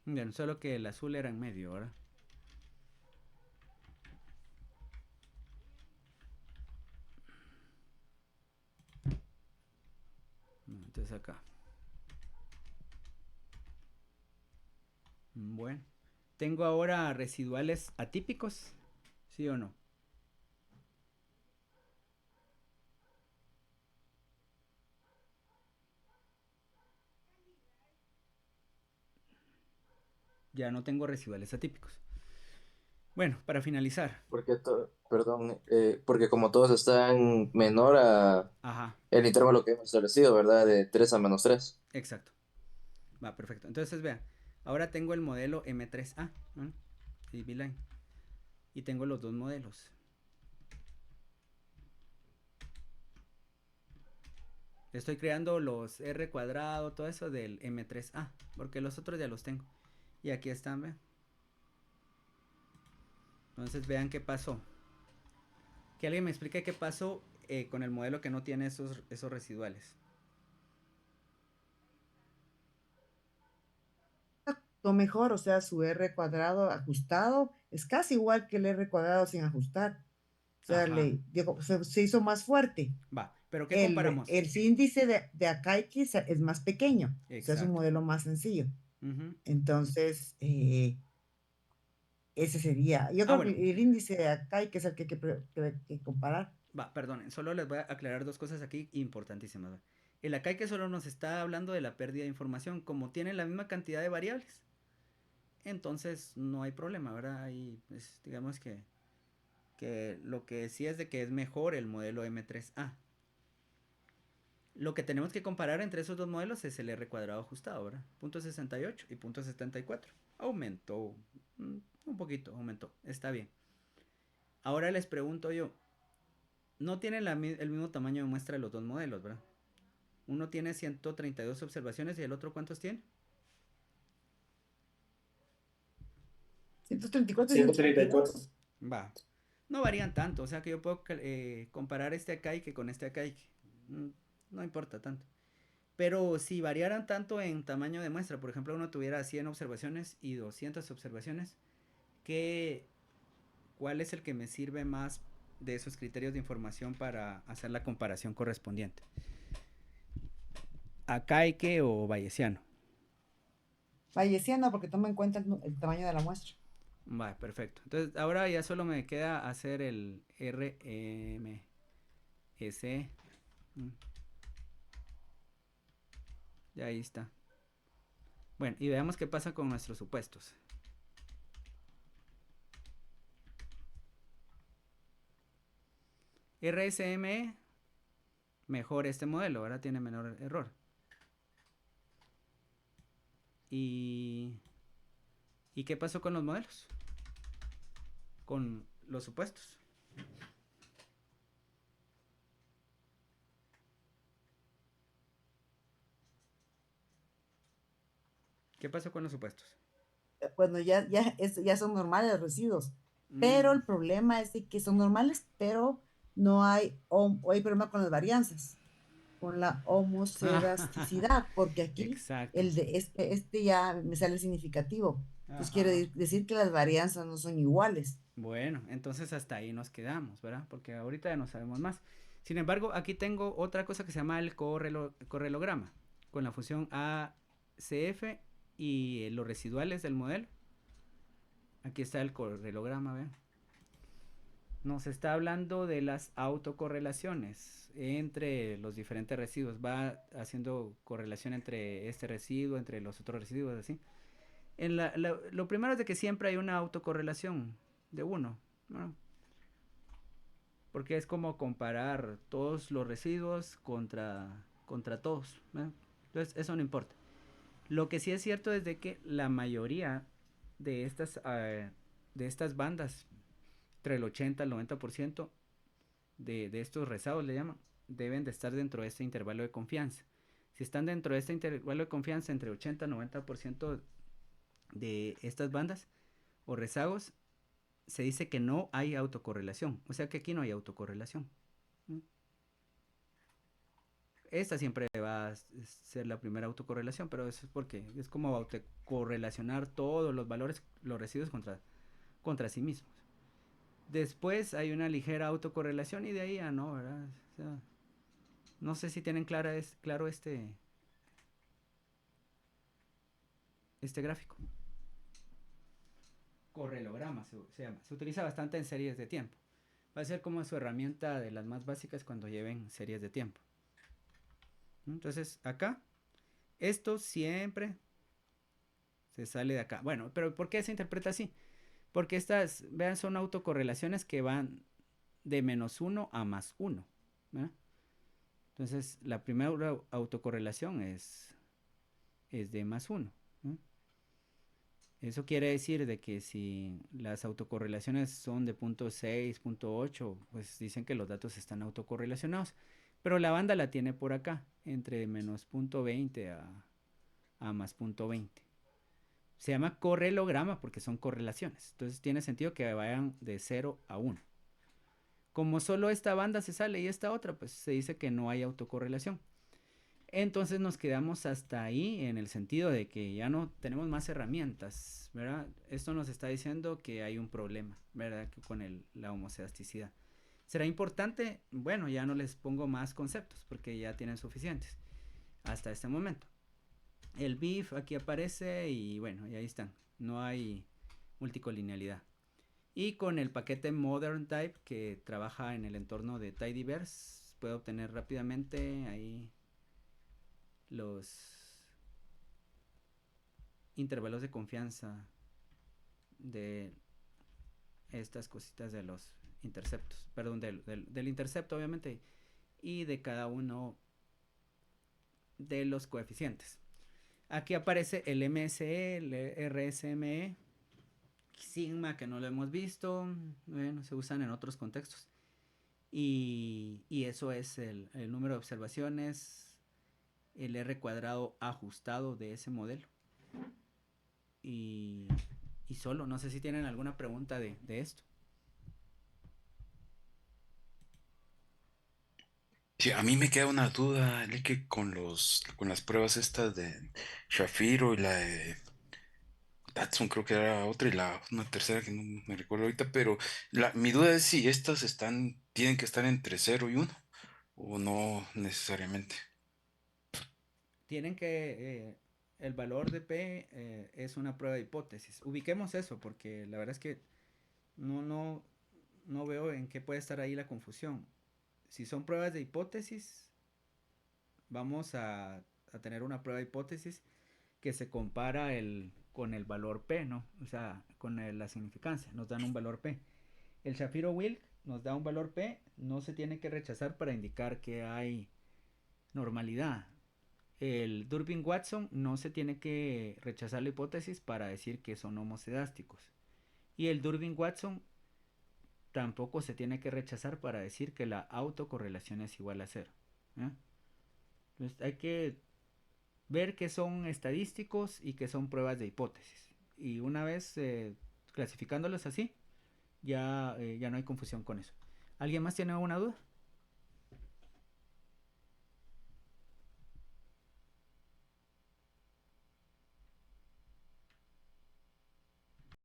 Speaker 1: bien, solo que el azul era en medio, ¿verdad? Entonces acá. Bueno. Tengo ahora residuales atípicos. ¿Sí o no? Ya no tengo residuales atípicos. Bueno, para finalizar.
Speaker 2: Perdón, porque como todos están menor a
Speaker 1: Ajá,
Speaker 2: el intervalo que hemos establecido, ¿verdad? De 3 a menos 3.
Speaker 1: exacto. Va, perfecto. Entonces, vean. Ahora tengo el modelo M3A, ¿no? Y B-Line. Y tengo los dos modelos. Estoy creando los R cuadrado, todo eso del M3A. Porque los otros ya los tengo. Y aquí están, vean. Entonces vean qué pasó. Que alguien me explique qué pasó con el modelo que no tiene esos residuales.
Speaker 3: Lo mejor, o sea, su R cuadrado ajustado es casi igual que el R cuadrado sin ajustar. O sea,
Speaker 1: Ajá.
Speaker 3: se hizo más fuerte.
Speaker 1: Va, pero ¿qué comparamos?
Speaker 3: El índice de Akaike es más pequeño, o sea, es un
Speaker 1: Exacto.
Speaker 3: modelo más sencillo. Entonces, ese sería, yo creo
Speaker 1: Bueno.
Speaker 3: que el índice de Akaike es el que hay que comparar.
Speaker 1: Va, perdonen, solo les voy a aclarar dos cosas aquí importantísimas. ¿Va? El Akaike solo nos está hablando de la pérdida de información, como tiene la misma cantidad de variables. Entonces no hay problema, ¿verdad? Ahí, pues, digamos que que lo que decía es de que es mejor el modelo M3A. Lo que tenemos que comparar entre esos dos modelos es el R cuadrado ajustado, ¿verdad? Punto 68 y punto 74. Aumentó, un poquito, aumentó, está bien. Ahora les pregunto yo, no tienen el mismo tamaño de muestra de los dos modelos, ¿verdad? Uno tiene 132 observaciones y el otro ¿cuántos tiene?
Speaker 3: 134 y
Speaker 5: 134.
Speaker 3: 132.
Speaker 1: Va. No varían tanto, o sea que yo puedo comparar este Acaike con este Acaike. No importa tanto. Pero si variaran tanto en tamaño de muestra, por ejemplo, uno tuviera 100 observaciones y 200 observaciones, ¿cuál es el que me sirve más de esos criterios de información para hacer la comparación correspondiente? ¿Acaike o bayesiano?
Speaker 3: Bayesiano, porque toma en cuenta el tamaño de la muestra.
Speaker 1: Vale, perfecto. Entonces ahora ya solo me queda hacer el RMS. Y ahí está. Bueno, y veamos qué pasa con nuestros supuestos. RSME, mejor este modelo, ahora tiene menor error. ¿Y qué pasó con los modelos? Con los supuestos. ¿Qué pasó con los supuestos?
Speaker 3: Bueno, ya son normales los residuos, pero el problema es de que son normales, pero no hay, hay problema con las varianzas, con la homocerasticidad, porque aquí
Speaker 1: Exacto.
Speaker 3: el de este ya me sale significativo. Entonces quiere decir que las varianzas no son iguales.
Speaker 1: Bueno, entonces hasta ahí nos quedamos, ¿verdad? Porque ahorita ya no sabemos más. Sin embargo, aquí tengo otra cosa que se llama el correlograma, con la función ACF y los residuales del modelo. Aquí está el correlograma, ¿ven? Nos está hablando de las autocorrelaciones entre los diferentes residuos. Va haciendo correlación entre este residuo, entre los otros residuos, así. Lo primero es de que siempre hay una autocorrelación de uno, ¿no? Porque es como comparar todos los residuos contra todos, ¿no? Entonces eso no importa. Lo que sí es cierto es de que la mayoría de estas bandas, entre el 80 al 90% de estos rezagos le llaman, deben de estar dentro de este intervalo de confianza. Si están dentro de este intervalo de confianza entre 80 y 90% de estas bandas o rezagos, se dice que no hay autocorrelación. O sea que aquí no hay autocorrelación. Esta siempre va a ser la primera autocorrelación, pero eso es porque es como autocorrelacionar todos los valores, los residuos contra sí mismos. Después hay una ligera autocorrelación y de ahí ya no, ¿verdad? O sea, no sé si tienen claro este gráfico. Correlograma se llama. Se utiliza bastante en series de tiempo. Va a ser como su herramienta de las más básicas cuando lleven series de tiempo. Entonces acá, esto siempre se sale de acá. Bueno, pero ¿por qué se interpreta así? Porque estas, vean, son autocorrelaciones que van de -1 a +1, ¿verdad? Entonces, la primera autocorrelación es de +1, ¿no? Eso quiere decir de que si las autocorrelaciones son de 0.6, 0.8, pues dicen que los datos están autocorrelacionados. Pero la banda la tiene por acá, entre -0.20 a +0.20. Se llama correlograma porque son correlaciones. Entonces tiene sentido que vayan de 0 a 1. Como solo esta banda se sale y esta otra, pues se dice que no hay autocorrelación. Entonces nos quedamos hasta ahí en el sentido de que ya no tenemos más herramientas, ¿verdad? Esto nos está diciendo que hay un problema, ¿verdad? Con la homocerasticidad. ¿Será importante? Bueno, ya no les pongo más conceptos porque ya tienen suficientes hasta este momento. El BIF aquí aparece y bueno, y ahí están. No hay multicolinealidad. Y con el paquete Modern Type que trabaja en el entorno de Tidyverse, puedo obtener rápidamente ahí los intervalos de confianza de estas cositas de los interceptos, perdón, del intercepto obviamente, y de cada uno de los coeficientes. Aquí aparece el MSE, el RSME, sigma, que no lo hemos visto, bueno, se usan en otros contextos. Y eso es el número de observaciones, el R cuadrado ajustado de ese modelo. Y solo, no sé si tienen alguna pregunta de esto.
Speaker 10: Sí, a mí me queda una duda, que con las pruebas estas de Shafiro y la de Datsun, creo que era otra y una tercera que no me recuerdo ahorita, pero mi duda es si estas tienen que estar entre 0 y 1 o no necesariamente.
Speaker 1: Tienen que, el valor de P es una prueba de hipótesis. Ubiquemos eso porque la verdad es que no veo en qué puede estar ahí la confusión. Si son pruebas de hipótesis, vamos a tener una prueba de hipótesis que se compara con el valor P, ¿no? O sea, con la significancia, nos dan un valor P. El Shapiro-Wilk nos da un valor P, no se tiene que rechazar para indicar que hay normalidad. El Durbin-Watson no se tiene que rechazar la hipótesis para decir que son homocedásticos. Y el Durbin-Watson tampoco se tiene que rechazar para decir que la autocorrelación es igual a 0. ¿eh? Entonces hay que ver que son estadísticos y que son pruebas de hipótesis. Y una vez clasificándolos así, ya no hay confusión con eso. ¿Alguien más tiene alguna duda?